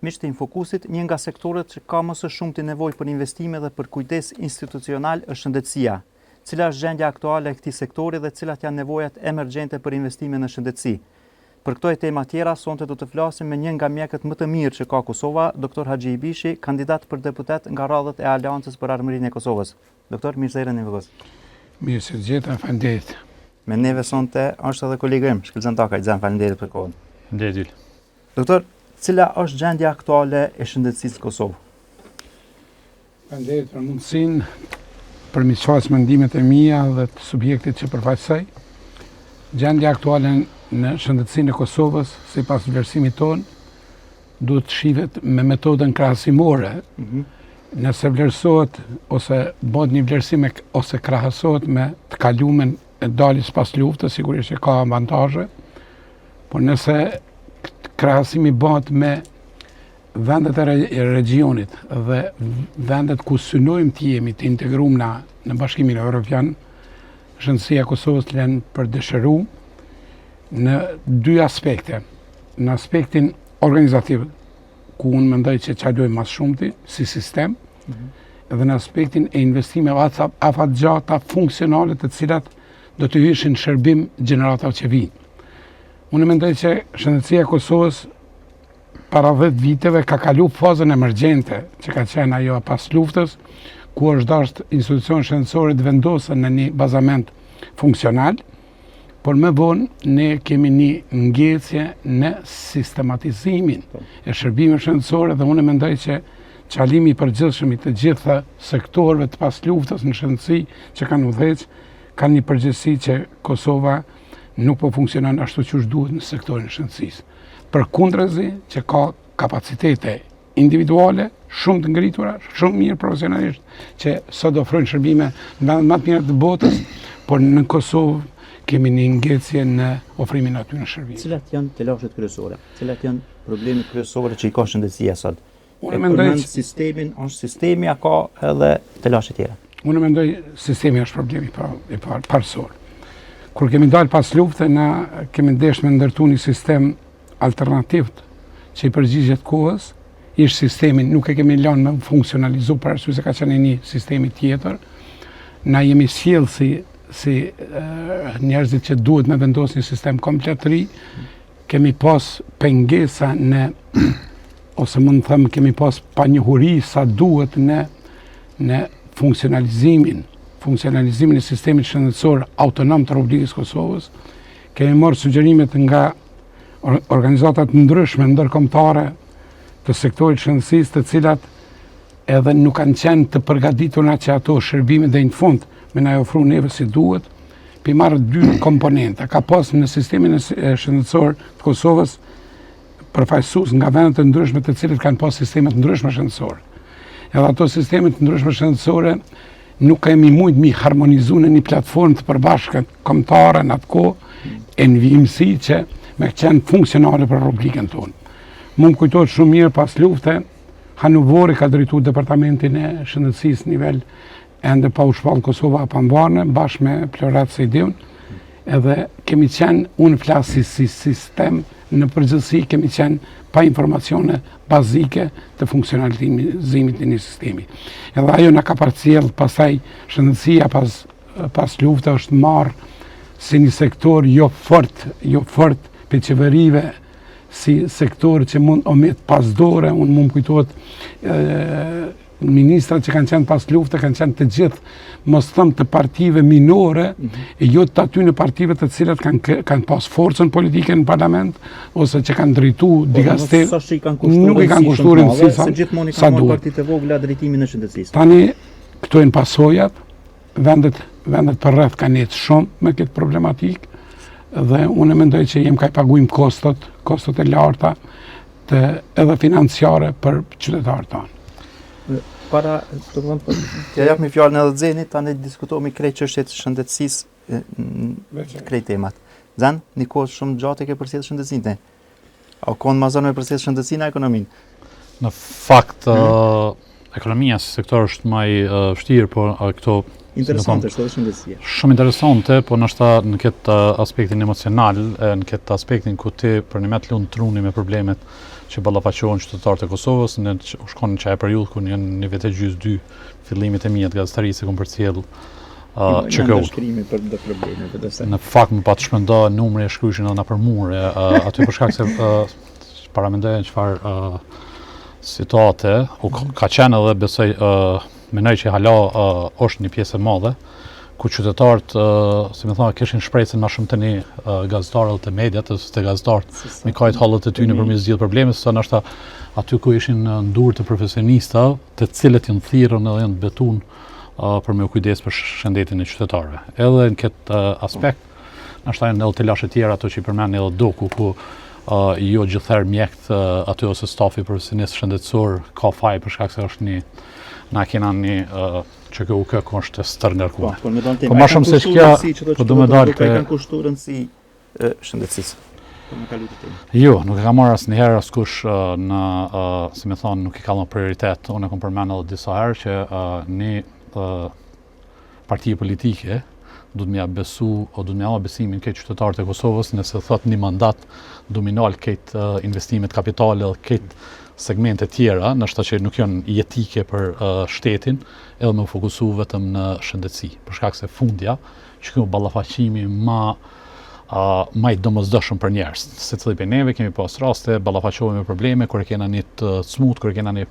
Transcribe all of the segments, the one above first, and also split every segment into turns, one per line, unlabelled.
Miqtë e Infokusit, një nga sektorët që ka më së shumti nevojë për investime dhe për kujdes institucional është shëndetësia. Cila është gjendja aktuale e këtij sektori dhe cilat janë nevojat emergjente për investime në shëndetësi? Për këto e tema tjera, sonte do të flasim me një nga mjekët më të mirë që ka Kosova, Dr. Haxhi Ibishi, kandidat për deputet nga radhët e Aleancës për Armërinë e Kosovës. Doktor, mirë se erdhën në Infokos.
Mirë se gjeta, faleminderit.
Me neve sonte është edhe kolega im, Shkëlzan Takaj, faleminderit për kohën.
Faleminderit.
Doktor, cila është gjendja aktuale e shëndetësisë në Kosovë?
Faleminderit për mundësinë për mi çfarë mendimet e mia dhe të subjektit që përfaqësoj. Gjendja aktuale në shëndetësinë e Kosovës, sipas vlerësimit tonë, duhet shihet me metodën krahasimore. Nëse vlerësohet ose bëhet një vlerësim ose krahasohet me të kalumen e daljes pas luftës, sigurisht që ka avantazhe, por nëse krahasimi bëhet me vendet e regionit dhe vendet ku synojmë të jemi të integruar në Bashkimin Evropian, shëndetësia e Kosovës lën për dëshiru në dy aspekte. Në aspektin organizativ, ku unë mendoj që çajojmë më shumti si sistem, dhe në aspektin e investimeve afatgjata funksionale të cilat do të hyshin shërbim gjeneratave që vijnë. Unë mendoj që shëndetësia e Kosovës para 10 viteve ka kalu fazën emergjente, që ka qenë ajo pas luftës, ku është dashur institucion shëndetësore të vendosen në një bazament funksional, por më vonë ne kemi një ngecje në sistematizimin e shërbimeve shëndetësore dhe unë mendoj që çalimi i përgjithshëm i të gjitha sektorëve të pas luftës në shëndetësi që kanë udhëheq kanë një përgjegjësi që Kosova nuk po funksionon ashtu siç duhet në sektorin e shëndetësisë. Përkundrazi që ka kapacitete individuale shumë të ngritura, shumë mirë profesionalisht, që sot ofrojnë shërbime në vendet më të mira të botës, por në Kosovë kemi një ngecje në ofrimin aty në shërbime.
Cilat janë telashet kryesore? Cilat janë problemet kryesore që i ka shëndetësia sot?
Unë mendoj
sistemin, është sistemi, a ka edhe telashe tjera?
Unë mendoj sistemi është problemi i parësor. Kur kemi dalë pas lufte, na kemi dashur me ndërtu një sistem alternativ që i përgjigjet kohës, ish sistemin nuk e kemi lënë me funksionalizu për arsye se ka qenë një sistemi tjetër. Na jemi sjellë si njerëzit që duhet me vendosë një sistem komplet ri, kemi pas pengesa ose mund të them kemi pas panjohuri sa duhet në funksionalizimin e sistemit shëndetësor autonom të Republikës Kosovës. Kemi marrë sugjerimet nga organizata të ndryshme ndërkombëtare të sektorit shëndetësisë, të cilat edhe nuk kanë qenë të përgatitura që ato shërbime deri në fund me na ofru neve si duhet. Pi marrë dy komponente. Ka pas në sistemin e shëndetësor të Kosovës përfaqësues nga vendet të ndryshme të cilët kanë pas sisteme të ndryshme shëndetësore. Edhe ato sisteme të ndryshme shëndetësore nuk kemi mujt mi harmonizu në një platformë të përbashkët kombëtare në atë kohë e në vijimësi që me qenë funksionale për Republikën tonë. Mund kujtohet shumë mirë pas lufte, Hanuvori ka drejtu departamentin e shëndetësisë nivel ende pa u shpall Kosova Pambarne, bashkë me Plorat Sejdiun, edhe kemi qenë, unë flasi si sistem, në përgjithësi kemi qenë pa informacione bazike të funksionalizimit të një sistemi. Edhe ajo na ka përcjell pastaj shëndetësia pas lufte është marrë si një sektor jo fort për qeverive, si sektor që mund omet pas dore, unë mund kujtohet ministrat që kanë qenë pas lufte, kanë qenë të gjithë, mos thëmë të partive minore, e jo të aty në partive të cilat kanë pas forcën politike në parlament, ose që kanë drejtu digaster, nuk i kanë kushtuar rëndësi
se gjithmonë i kanë marrë partitë e vogla drejtimin në shëndetësisë.
Tani, këto janë pasojat, vendet përreth kanë jetë shumë me këtë problematikë, dhe unë mendoj që jem ka i paguim kostot e larta edhe financiare për qytetarët tanë.
Para, t'ja jap mi fjalën edhe Xhenit, tani diskutohemi krejt çështjet e shëndetësisë, krejt temat. Xhen, një kohë shumë gjatë ke përcjell shëndetësinë. A kon më zonë me përcjell shëndetësinë a ekonominë?
Në fakt, ekonomia si sektor është më i vështirë, por këto
Interesante është edhe shëndetësia.
Shumë interesante, po nështë në këtë aspektin emocional, në këtë aspektin ku ti për një metë lunë truni me problemet që ballafaqohen qytetarët e Kosovës, në shkon në qaj periudhë ku një vete gjysë 2 fillimit e mjet gazetarisë kom përcjell që
këu.
Në fakt më pa të shpënda numri e shkryshin edhe na për mure, aty për shkak se paramendojnë çfarë situate, ka qenë edhe besoj menoj që hala është një pjesë e madhe, ku qytetarët, si më thonë, kishin shpresën më shumë të një gazetarët të mediat, të gazetarët me kajt hallet e ty në përmes gjithë problemet, sa nështë aty ku ishin ndurë të profesionista, të cilët janë thirrën edhe janë betun për me u kujdes për shëndetin e qytetarëve. Edhe në këtë aspekt, nështë janë edhe të lashe tjera, ato që i përmend edhe doku, ku jo gjithëherë mjekët aty ose stafi profesionist shëndetësor ka faj për shkak se është një na kena një që kjo ku është stër ngarkuar. Po më shumë se shkja, po do më dalë
të kanë kushtuar rëndësi shëndetësisë. Po më kalu të temë.
Jo, nuk e ka marrë asnjëherë askush në si më thon, nuk i ka dhënë prioritet. Unë kam përmendur edhe disa herë që një parti politike do të më jap besu o do të më jap besimin këtë qytetarët e Kosovës nëse thot një mandat dominal këtë investimet kapitale dhe këtë segmente tjera, nështë që nuk janë jetike për shtetin, edhe me fokusu vetëm në shëndetësi. Për shkak se fundja, që kjo ballafaqimi ma i domosdoshëm për njerëz. Se cili për neve kemi pas raste, ballafaqohemi me probleme, kur e kena një të smut, kur e kena një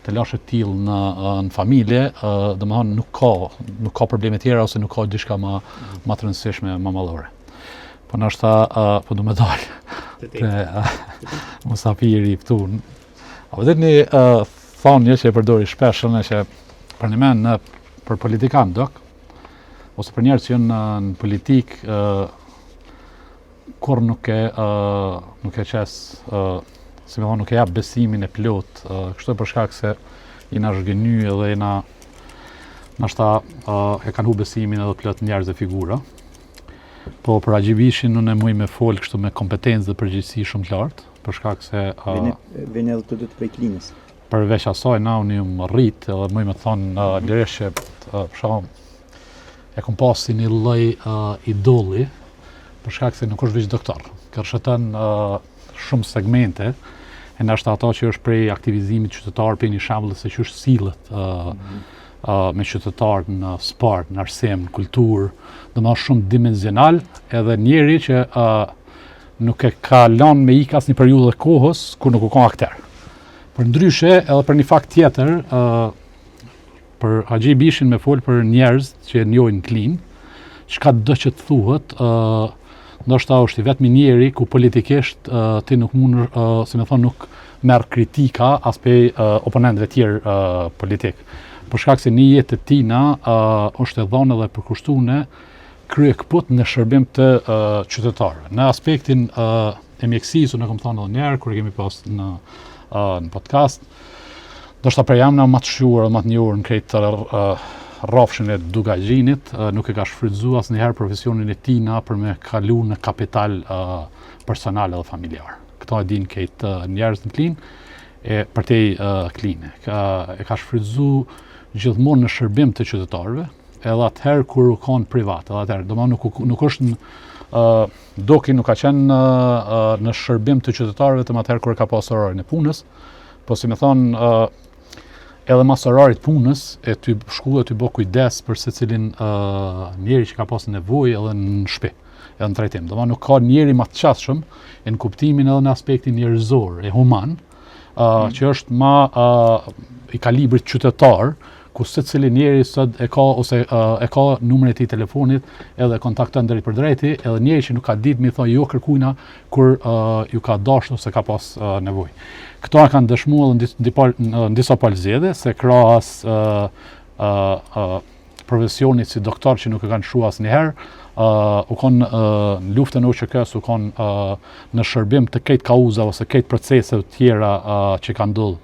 të lashe t'il në familje, dhe më thonë nuk ka probleme tjera, ose nuk ka diçka ma të rëndësishme, ma mallore. Po nështë po du me dalë të musafiri i pëtun. A vëdet një thonje që e përdori shpeshën e që për një men për politikan dok, ose për njerë që jënë në politik, kur nuk e qes, si me thonë, nuk e jap besimin e plot, kështu për shkak se jena zhgëny edhe jena nështë e kanë hu besimin edhe plot njerëz e figura. Po për Agjibishin unë e muj me fol kështu me kompetencë dhe përgjegjësi shumë të lartë, për shkak se
vjen edhe të dy të prej klinës.
Përveç asaj na unë më rrit edhe muj me thonë lirisht që për shkak e kom pas si një lloj idolli, për shkak se nuk është veç doktor. Kërshëton shumë segmente, e ndoshta ato që është prej aktivizimit qytetar, për një shembull se që është sillet me qytetarë në sport, në arsim, në kulturë, dhe më shumë dimenzional, edhe njeri që nuk e ka lanë me ik asnjë periudhë kohës kur nuk u ka akter. Për ndryshe, edhe për një fakt tjetër, për Agjibishin me fol për njerëz që njohin klinë, çka do që të thuhet, ndoshta është i vetmi njeri ku politikisht ti nuk mund, si më thon, nuk merr kritika as pe oponentëve tjerë politik. Për shkak se një jetë e tina është e dhënë dhe përkushtuar krye këput në shërbim të qytetarëve. Në aspektin e mjekësisë, unë kam thënë edhe një herë kur e kemi pas në podcast, ndoshta për jam më të shquar, më të njohur në këtë rrafshin e Dugaxhinit, nuk e ka shfrytzuar asnjëherë profesionin e tina për me kalu në kapital personal dhe familjar. Këto e din këtë njerëz në klinë, e për te kline. E ka shfrytzuar gjithmonë në shërbim të qytetarëve, edhe atëherë kur u kanë privat, edhe atëherë, domethënë nuk është doki nuk ka qenë në shërbim të qytetarëve vetëm atëherë kur ka pas orarin e punës, po si më thon edhe mas orarit punës e ty shku e ty bë kujdes për secilin njeri që ka pas nevojë edhe në shtëpi, edhe në trajtim. Domethënë nuk ka njeri më të qasshëm në kuptimin edhe në aspektin njerëzor e human, që është ma i kalibrit qytetar, ku secili njeri sot e ka ose e ka numrin e tij telefonit edhe kontakton drejt për drejti, edhe njeri që nuk ka ditë mi thojë jo kërkujna kur ju ka dashur ose ka pas nevojë. Këto kanë dëshmuar në disa palëzjedhe se krahas profesionit si doktor që nuk e kanë shuar asnjëherë, u konë në luftën e UÇK-s, u konë në shërbim të këtë kauza ose këtë procese tjera që kanë ndodhur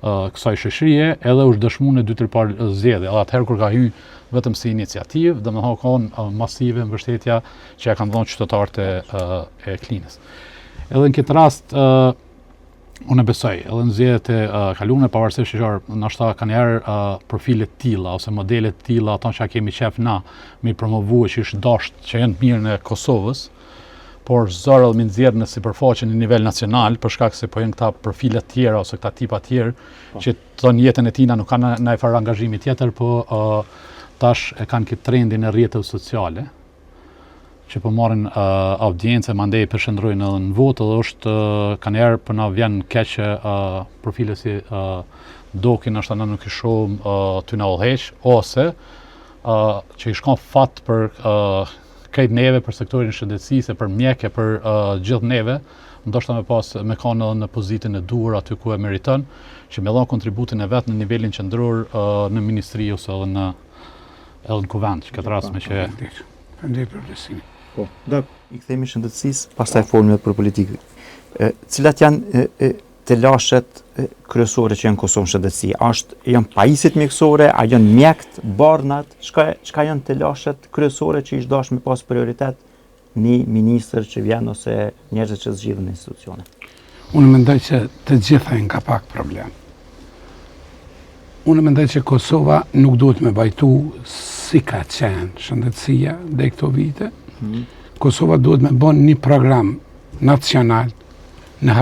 kësaj shoqërie, edhe është dëshmuar në 2-3 palëzjedhe. Edhe atëherë kur ka hyrë vetëm si iniciativë, domethënë kanë masive mbështetja që ja kanë dhënë qytetarët e klinës. Edhe në këtë rast Unë besoj, edhe në zgjedhjet e kaluara pavarësisht që ndoshta kanë erë profile të tilla ose modele të tilla ato që kemi qef na me promovuar që është dosht që janë të mirën e Kosovës, por zorë mi nxjerr në sipërfaqe në nivel nacional për shkak se po janë këta profile të tjera ose këta tipa të tjerë që tonë jetën e tina nuk kanë ndaj fare angazhimi tjetër, po tash e kanë këtë trendin e rrjeteve sociale që po marrin audiencë, mandej përshëndrojnë edhe në votë, dhe është kanë erë për na vjen keq profile si Dokin, është na nuk i shohim ty na udhëheq, ose që i shkon fat për krejt neve, për sektorin shëndetësisë, për mjekë, për gjithë neve, ndoshta me kanë edhe në pozitën e duhur aty ku e meriton, që me dhon kontributin e vet në nivelin qendror në ministri ose edhe në kuvend, që këtë rast me që
Faleminderit për lehtësimin.
Po, i kthehemi shëndetësisë, pastaj folme për politikë. Cilat janë të lashet kryesore që janë Kosovë shëndetësi? Janë pajisit mjekësore, a janë mjekët, barnat? Çka janë të lashet kryesore që ish dash me pas prioritet një ministër që vjen ose njerëzit që zgjidhen në institucione?
Unë mendoj që të gjitha janë ka pak problem. Unë mendoj që Kosova nuk duhet me vajtu si ka qenë shëndetësia dhe këto vite. Kosova duhet me bon një program nacional në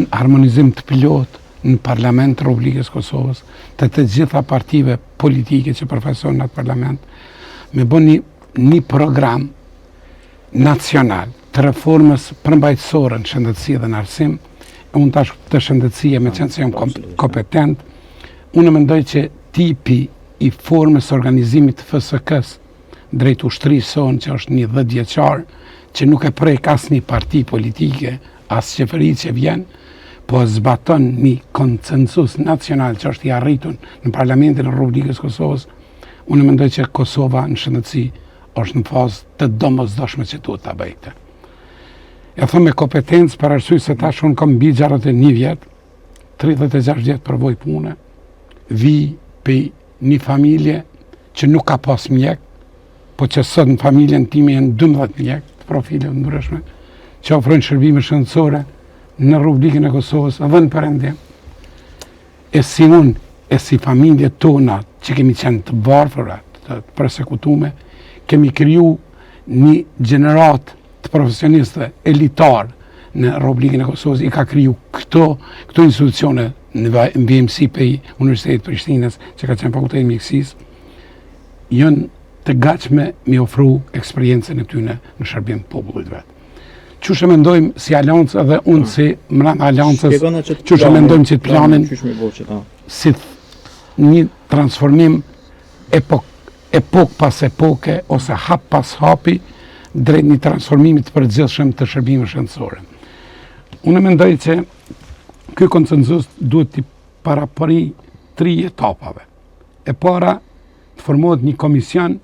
harmonizim të pilot në Parlament të Republikës Kosovës, të gjitha partive politike që përfaqësojnë në atë parlament, me bon një program nacional të reformës përmbajtësore në shëndetësi dhe në arsim. Unë tash të shëndetësia me qenë se jam kompetent, unë mendoj që tipi i formës organizimit të FSK-s drejt ushtrisë sonë që është një 10 vjeçar, që nuk e prek asnjë parti politike, as qeveri që vjen, po zbaton një konsensus nacional që është i arritur në Parlamentin e Republikës Kosovës. Unë mendoj që Kosova në shëndetësi është në fazë të domosdoshme që duhet ta bëjë. E them me kompetencë për arsye se tash unë kam mbi 61 vjet, 36 vjet përvoj pune, vi për një familje që nuk ka pas mjek, po që sot në familjen time janë 12 mjek të profile të ndryshme, që ofrojnë shërbime shëndetësore në Republikën e Kosovës edhe në Perëndim. E si unë, e si familjet tona që kemi qenë të varfëra, të përsekutume, kemi kriju një gjenerat të profesionistëve elitar në Republikën e Kosovës, i ka kriju këto institucione në BMC për Universitetit Prishtinës, që ka qenë fakulteti mjekësisë, janë të gatshme mi ofru eksperiencën e tyne në shërbim popullit vetë. Qushe mendojmë si aleancë edhe unë si mbrana aleancës, qushe mendojmë që të planin si një transformim epok pas epoke ose hap pas hapi drejt një transformimit të përgjithshëm të shërbime shëndetësore. Unë mendoj që ky konsensus duhet të parapori 3 etapave. E para, të formohet një komision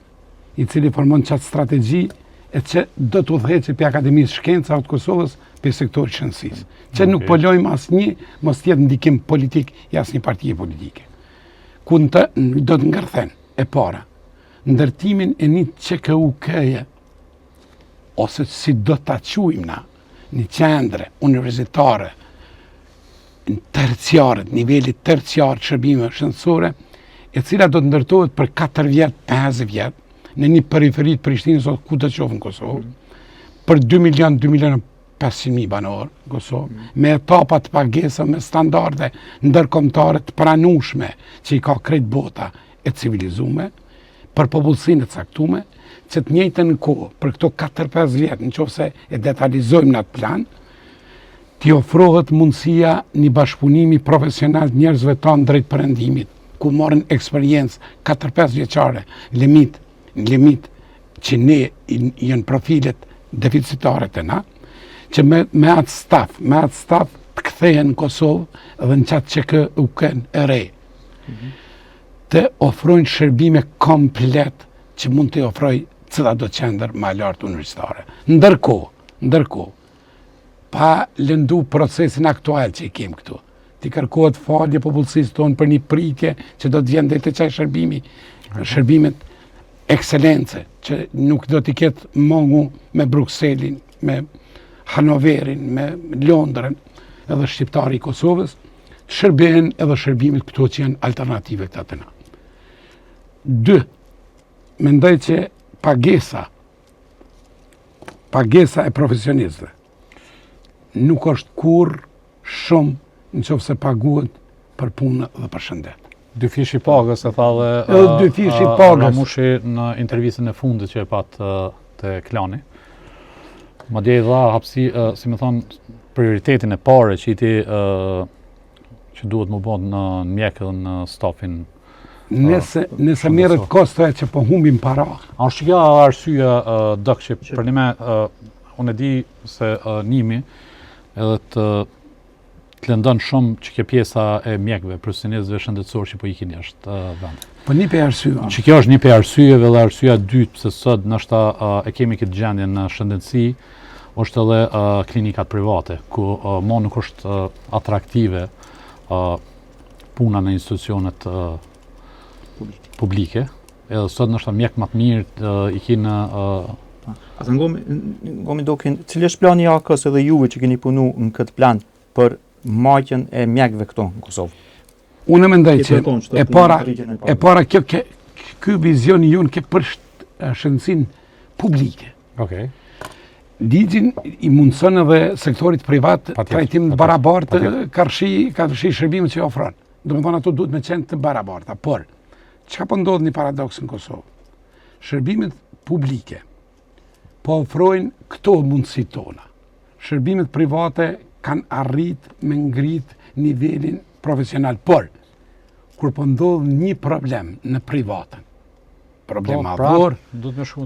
i cili formon qatë strategji e që do të udhëheqë për Akademisë Shkenca të Kosovës për sektorit shëndetësisë. Që nuk po lojmë asnjë mos tjetë ndikim politik i asnjë partije politike. Ku do të ngërthen, e para, ndërtimin e një QKUK-je, ose si do ta quajmë na, një qendre universitare në terciare, nivelit terciar të shërbime shëndetësore, e cila do të ndërtohet për 4 vjet, 5 vjet, në një periferi të Prishtinës ose ku të qoftë në Kosovë, për 2.500.000 banorë në Kosovë, me etapa të pagesa, me standarde ndërkombëtare të pranueshme që i ka krejt bota e civilizume, për popullsinë e caktuar, që të njëjtën kohë për këto 4-5 vjet, nëse e detalizojmë në atë plan, t'i ofrohet mundësia një bashkëpunimi profesional të njerëzve tanë drejt perëndimit, ku marrin eksperiencë 4-5 vjeçare, limit që ne janë profilet deficitare të na, që me atë staf të kthehen në Kosovë dhe në qatë QKUK-n e re, të ofrojnë shërbime komplet që mund të ofroj cila do qendër më lartë universitare. Ndërkohë, pa lëndu procesin aktual që i kemë këtu, t'i kërkohet falje popullsisë tonë për një pritje që do të vjen deri te çaj shërbimet ekselence, që nuk do t'i ketë mungu me Brukselin, me Hanoverin, me Londrën, edhe shqiptari i Kosovës, shërben edhe shërbimit këto që janë alternative këta të na. 2. Mendoj që pagesa e profesionistëve nuk është kur shumë në qoftë se paguhet për punë dhe për shëndet.
Dy fish i pagës e tha dhe
dy fish i pagës.
Ramushi në intervistën e fundit që e pat te Klani. Madje i dha hapësi, si më thon, prioritetin e parë që që duhet më bën në mjek dhe në stafin.
Nëse merret kostoja që po humbim para.
A është kjo arsyeja dok që për një unë e di se nimi edhe të lëndon shumë që kjo pjesa e mjekëve, profesionistëve shëndetësor që po ikin jashtë vend.
Po një për arsye.
Që kjo është një për arsyeve dhe arsyeja dytë se sot ndoshta e kemi këtë gjendje në shëndetësi, është edhe klinikat private, ku mo nuk është atraktive puna në institucionet publike, edhe sot ndoshta mjek më të mirë i kinë
Asa ngomi dokin, cili është plani i AK-s edhe juve që keni punu në këtë plan për marrjen e mjekëve këto në Kosovë?
Unë mendoj që e para ky vizion i jonë për shëndetësinë publike.
Okej.
Ligjin i mundson edhe sektorit privat trajtim të barabartë karshi shërbimet që ofron. Domethënë ato duhet me qenë të barabarta, por çka po ndodh një paradoks në Kosovë? Shërbimet publike po ofrojnë këto mundësi tona. Shërbimet private kanë arrit me ngrit nivelin profesional, por kur po ndodh një problem në privatën, problem madhor,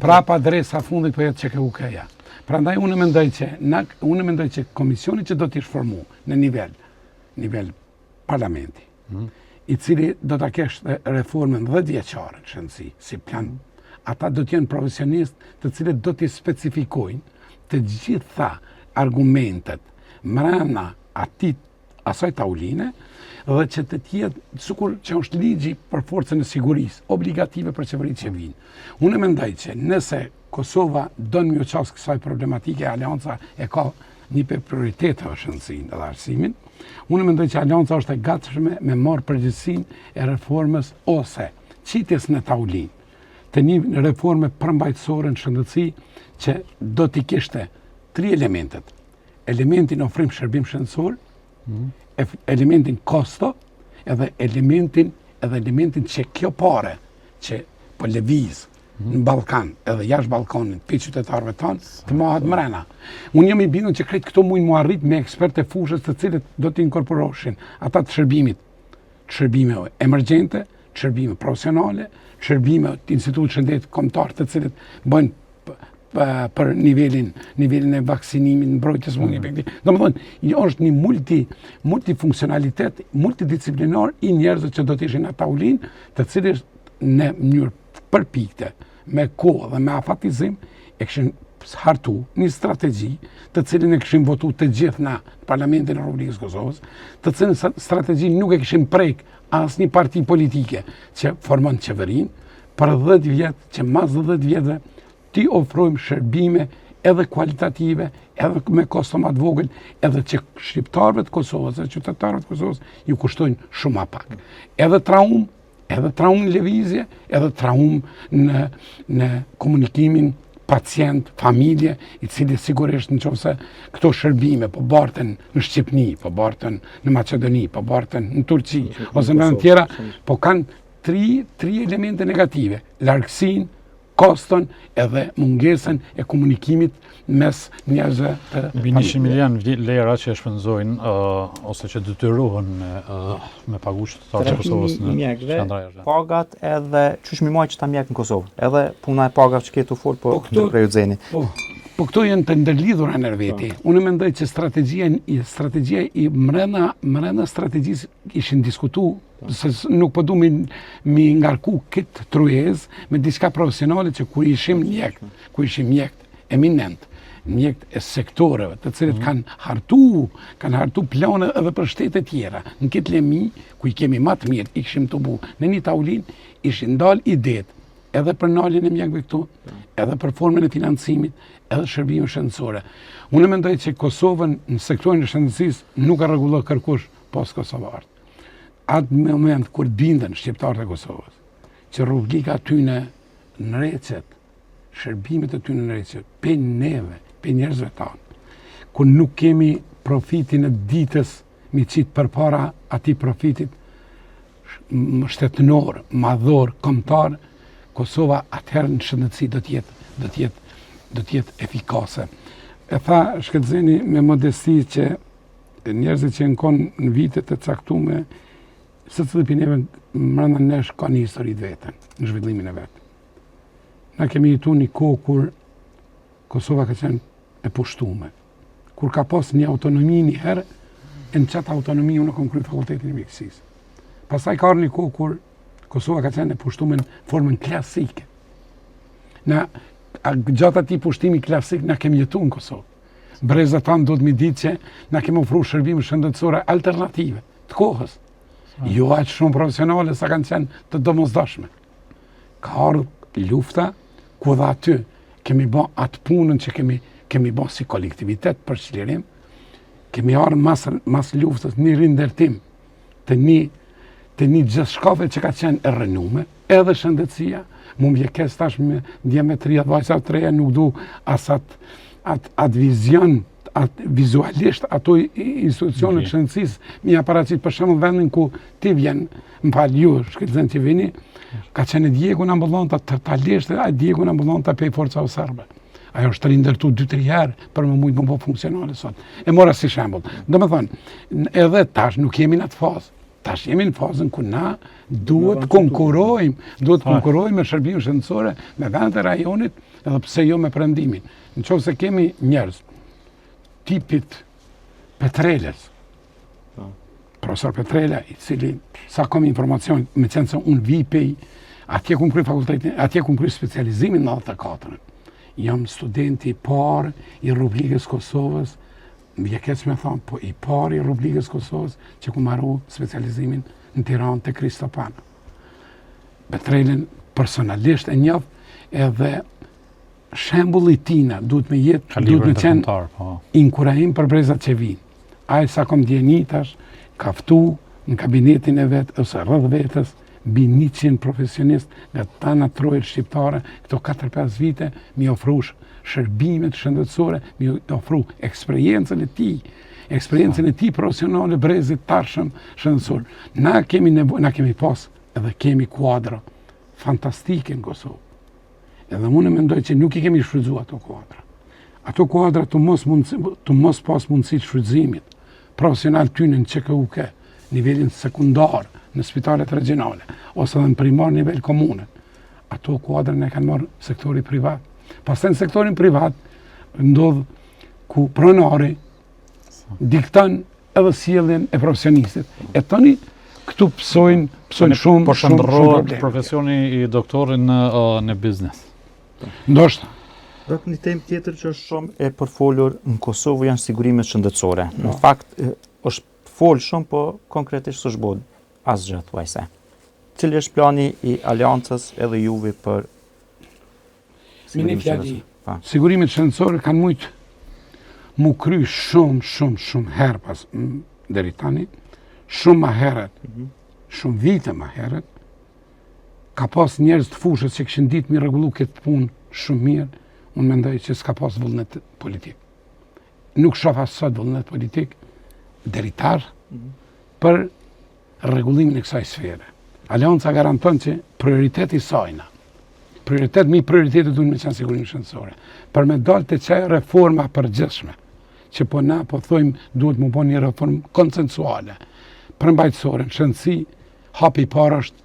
prap adresa fundit po jetë QKUK-ja. Prandaj unë mendoj që komisioni që do të ishte formuar në nivel parlamenti, i cili do ta kishte reformën 10 vjeçare në shëndetësi si plan. Ata do të jenë profesionistë të cilët do t'i specifikojnë të gjitha argumentet mrena asaj tauline dhe që të tjetë sikur që është ligji për forcën e sigurisë, obligative për qeveritë që vinë. Unë mendoj që nëse Kosova don më çast kësaj problematike, Alianca e ka një prioriteteve shëndetësinë dhe arsimin. Unë mendoj që Alianca është e gatshme me marrë përgjegjësinë e reformës ose qitjes në taulinë të një reforme përmbajtësore në shëndetësi që do t'i kishte 3 elementet. Elementin ofrim shërbim shëndetësor, elementin kosto, edhe elementin që kjo pare që po lëviz në Ballkan edhe jashtë Ballkanit, për qytetarëve tanë, të mohat mrena. Unë jam i bindur që krejt këto mujnë mu arrit me ekspertë e fushës të cilët do t'i inkorporoshin ata të shërbime emergjente, të shërbime profesionale, shërbime të institut shëndet kombëtar të cilët bëjnë për nivelin e vaksinimit, mbrojtjes mund infektiv. Domethënë, është një multifunksionalitet, multidisciplinar i njerëzve që do të ishin në taulin, të cilët në mënyrë përpikte, me kohë dhe me afatizim, e kishin hartu një strategji të cilin e kishim votu të gjithë na Parlamentin e Republikës Kosovës, të cilin strategji nuk e kishim prek asnjë parti politike që formon qeverinë, për 10 vjetë, që mas 10 vjetëve ti ofrojmë shërbime edhe kualitative, edhe me kostomat vogël, edhe që shqiptarëve të Kosovës dhe qytetarëve të Kosovës ju kushtojnë shumë a pak. Edhe traum në lëvizje, edhe traum në komunikimin pacient, familje, i cili sigurisht në qofse këto shërbime po barten në Shqipni, po barten në Macedoni, po barten në Turqi, ose në vende tjera, po kanë 3 elemente negative, largësinë, koston edhe mungesën e komunikimit mes njerëzve të
mbi 100 milion lira që e shpenzojnë ose që detyrohen me pagu qytetarët e Kosovës në
mjekëve, pagat edhe çush mi marrë që ta mjek në Kosovë, edhe puna e pagave që ketu fol po Rejuzeni.
Po këto janë të ndërlidhura në veti. Unë mendoj që strategjia i mrena strategjisë ishin diskutuar, se nuk po du mi ngarku këtë trujez me diçka profesionale që kur ishim mjekt eminent, mjekt e sektoreve të cilët kanë hartu plane edhe për shtete tjera. Në këtë lemi, ku i kemi më të mirë, i kishim të bu në një taulin, ishin dal idet edhe për naljen e mjekëve këtu, edhe për formën e financimit, edhe shërbime shëndetësore. Unë mendoj që Kosovën në sektorin e shëndetësisë nuk e rregullon kërkush pas kosovarët. Atë moment kur bindën shqiptarët e Kosovës, që rubrika tyne në recet, shërbimet e tyne në recet, pe neve, pe njerëzve tanë, kur nuk kemi profitin e ditës mi qitë për para ati profitit shtetënor, madhor, kombëtar, Kosova atëherë në shëndetësi do të jetë efikase. E tha Shketzeni me modesti që njerëzit që në vitet e caktume, se të dhe neve mbrënda nesh ka një historit vetën, në zhvillimin e vetë. Na kemi jetu një kohë kur Kosova ka qenë e pushtume, kur ka pas një autonomi një herë, e në qatë autonomi unë kom krye fakultetin e mjekësisë. Pastaj ka një kohë kur Kosova ka qenë e pushtume në formën klasike. Gjatë ati pushtimi klasik na kemi jetu në Kosovë. Brezat tanë do të mi ditë që na kemi ofru shërbime shëndetësore alternative, të kohës. Jo aq shumë profesionale sa kanë qenë të domosdoshme. Ka ardhur lufta ku dhe aty kemi bë atë punën që kemi bë si kolektivitet për çlirim, kemi ardhur mas luftës një rindërtim të një gjithçkafe që ka qenë e rënume, edhe shëndetësia, mu mjekes tash me diametria vajsa të reja nuk du as atë vizion, vizualisht ato institucionet shëndetësisë mi aparacit për shembull vendin ku ti vjen, më fal ju, Shketzen që vini, ka qenë Diegun ambulanta totalisht, Diegun ambulanta pe forca serbe. Ajo është rindërtu 2-3 herë për më mujtë më po funksionale sot. E mora si shembull. Domethënë, edhe tash nuk jemi në atë fazë. Tash jemi në fazën ku na duhet konkurrojmë me shërbime shëndetësore me vendet e rajonit, edhe pse jo me prendimin. Nëse kemi njerëz tipit Petreles, profesor Petrela, i cili sa kam informacion, me qenë se unë vipej, atje kum krye fakultetin, atje kum krye specializimin në 94-ën. Jam studenti i parë i Republikës Kosovës, mjekës me thonë, po i parë i Republikës Kosovës që ku marru specializimin në Tiranë të Kristopana. Petrelen personalisht e njoh, edhe shembulli tina duhet me qenë inkurajim për brezat që vinë. Ai sa kom djeni tash, ka ftu në kabinetin e vetë, ose rrëdh vetës, mbi 100 profesionist nga tana trojët shqiptare, këto 4-5 vite, mi ofru shërbimet shëndetësore, mi ofru eksperiencën e tij profesionale brezit tarshëm shëndetësor. Na kemi pas edhe kemi kuadra fantastike në Kosovë. Edhe unë mendoj që nuk i kemi shfrytzu ato kuadra. Ato kuadra të mos pas mundësi të shfrytëzimit profesional tyne në QKUK, nivelin sekundar, në spitalet regionale, ose dhe në primar nivel komune. Ato kuadra ne kanë marrë sektori privat. Pastaj në sektorin privat ndodh ku pronari dikton edhe sjelljen e profesionistit. E tani këtu psojnë shumë
po shndërrohet profesioni i doktorit në biznes.
Ndoshta.
Një temë tjetër që është shumë e përfolur në Kosovë janë sigurimet shëndetësore. Në fakt është fol shumë, po konkretisht s'është bërë asgjë thuajse. Cili është plani i aleancës edhe juve për sigurimet shëndetësore?
Sigurimet shëndetësore kanë mujtë mu kry shumë herë pas deri tani, shumë më herët, shumë vite më herët, ka pas njerëz të fushës që kishin ditë mi rregullu këtë punë shumë mirë, unë mendoj që s'ka pas vullnet politik. Nuk shoh as sot vullnet politik deritar për rregullimin e kësaj sfere. Aleanca garanton që prioriteti sajna, prioritetet duhen me qenë sigurinë shëndetësore, për me dalë të çaj reforma përgjithshme, që po na po thojmë duhet më bëni një reformë konsensuale, përmbajtësore, në shëndetësi, hapi i parë është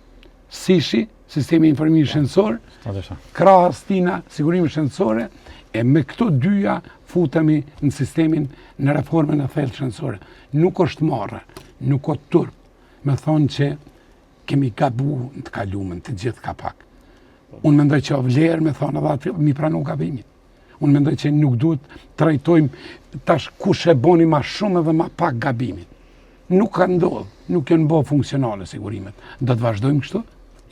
SISHI, sistemi informimit shëndetësor, krahas tina sigurimi shëndetësore, e me këto dyja futemi në sistemin në reformën e thellë shëndetësore. Nuk është marrë, nuk është turp, me thonë që kemi gabu në të kalumen, të gjithë ka pak. Unë mendoj që o vlerë me thonë edhe atë mi pranu gabimit. Unë mendoj që nuk duhet trajtojmë tash kush e boni ma shumë edhe ma pak gabimit. Nuk ka ndodhë, nuk janë bo funksionale sigurimet. Do të vazhdojmë kështu?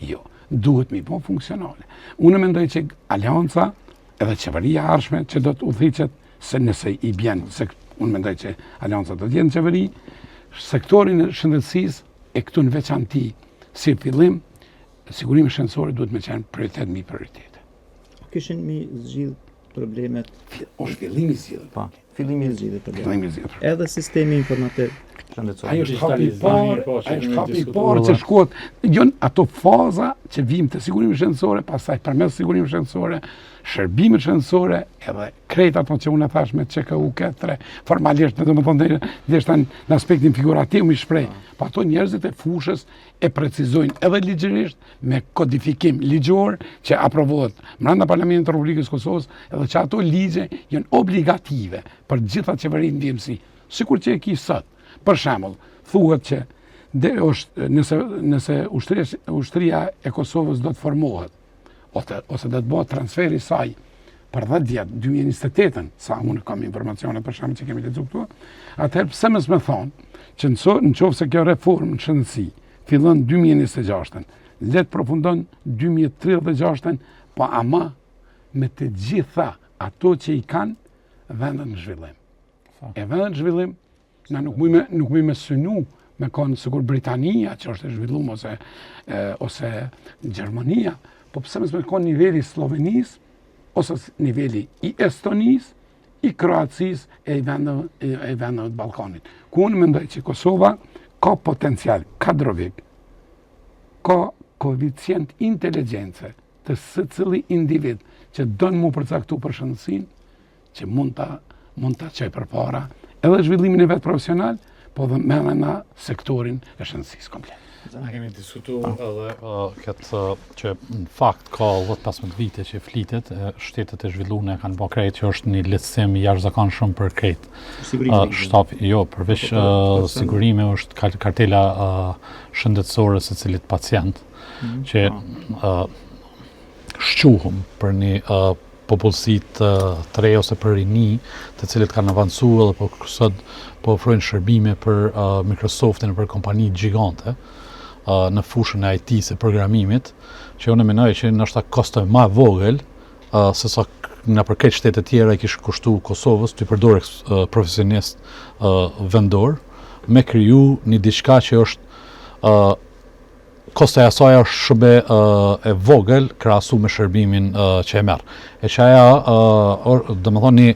Jo. duhet mi po funksionale. Unë mendoj që alianca edhe qeveria arshme që do të udhiqet, se nëse i bjen, se unë mendoj që alianca do të jenë qeveri, sektorin e shëndetësisë e këtu në veçanti, si fillim, sigurimi shëndetësor duhet me qenë prioritet mi prioritete.
Kishin mi zgjidh problemet.
Është fillimi i zgjidhjes.
Pa, fillimi i zgjidhjes problemet.
Fillimi i zgjidhjes.
Edhe sistemi informativ shëndetësor.
Ai është hapi i parë, ai është hapi i parë
diskutuar.
që shkohet, janë ato faza që vijmë te sigurimi shëndetësor, pastaj përmes sigurimit shëndetësor, shërbimet shëndetësore, edhe krejt ato që unë thash me CKU K3, formalisht, domethënë në aspektin figurativ mi shpreh. Pa ato njerëzit e fushës e precizojnë edhe ligjërisht me kodifikim ligjor që aprovohet brenda Parlamentit të Republikës Kosovës, edhe që ato ligje janë obligative për gjitha qeveritë ndjemësi, sikur që e ki sot. Për shembull, thuhet që nëse ushtria e Kosovës do të formohet, ose do të bëhet transferi i saj për 10 vjet, 2028, sa unë kam informacione për shembull që kemi lexuar këtu, atëherë pse mos më thonë që nëse kjo reformë në shëndetësi fillon 2026, le të përfundon 2036, po ama me të gjitha ato që i kanë vendet në zhvillim. E vendet në zhvillim, na nuk mujme synu me konë sigur Britania, që është e zhvilluar, ose Gjermania, po pse mos me konë niveli Slovenisë, ose niveli i Estonisë, i Kroacisë e i vendeve të Ballkanit. Ku unë mendoj që Kosova ka potencial kadrovik, ka koeficient inteligjencë të secili individ që don mu përcaktu për shëndetësinë, që mund ta çoj përpara edhe zhvillimin e vet profesional, po dhe në sektorin e shëndetësisë komplet.
Ne kemi diskutuar edhe këtë që në fakt ka 10-15 vite që flitet, shtetet e zhvilluara kanë bërë krejt që është një lehtësim i jashtëzakonshëm për krejt. Shtapi, jo, përveç sigurimi është kartela shëndetësore secilit pacient, që shquhëm për një popullsi të re ose për rini, të cilët kanë avancuar dhe po ofrojnë shërbime për Microsoftin e për kompani gjigante në fushën e IT-së e programimit, që unë mendoj që ndoshta kostoj më vogël se sa në përket shtetet tjera i kishte kushtuar Kosovës të përdorë profesionist vendor me kriju një diçka që është kosta e asaj është shumë e vogël krahasu me shërbimin që e merr. E që aja, domethënë një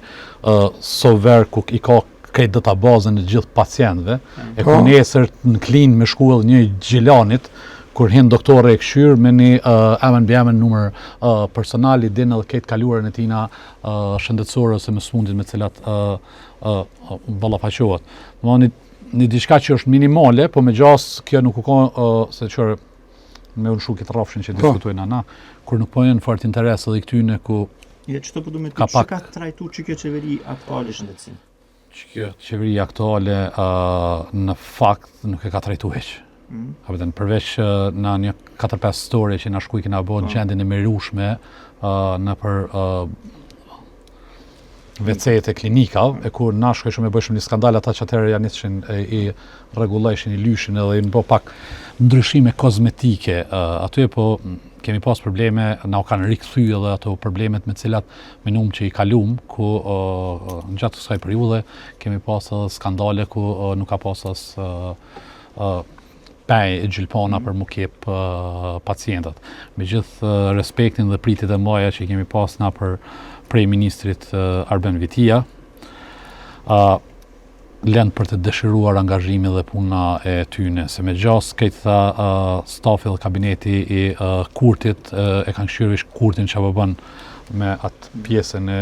software ku i ka krejt databazën e gjithë pacientëve, e ku nesër në klinë me shkull një gjilanit, kur hin doktore e këshyr me një emën numër personali, din edhe këtë kaluarën e tina shëndetësore ose me smundit me cilat ballafaqohet. Një diçka që është minimale, po me gjas kjo nuk u ka se qërë me unë shukit rafshin që diskutojnë ana, kur nuk po jenë fort interes edhe këtyne ku
çto po du me të që ka trajtu që kjo qeveri aktuale shëndetësinë?
Që kjo qeveri aktuale në fakt nuk e ka trajtu heq. Përveç në një 4-5 story që na shkuj kena bërë gjendjen e merueshme në për WC-et e klinikave, e kur na shkojshëm e bëjshëm një skandal ata që atëherë janë nishin i rregullojshin, i lyshin edhe i bë pak ndryshime kozmetike. Aty po kemi pas probleme, na u kanë rikthyer edhe ato problemet me cilat me numër që i kalum, ku në gjatë kësaj periudhe kemi pas edhe skandale ku nuk ka pas as pej e gjilpona për mu kep pacientat. Me gjithë respektin dhe pritit e mbaja që kemi pas na për prej ministrit Arben Vitia, lënë për të dëshiruar angazhimin dhe puna e tyne, se me gjas këtë stafi dhe kabineti i Kurtit e kanë këshyrë Kurtin që po bën me atë pjesën e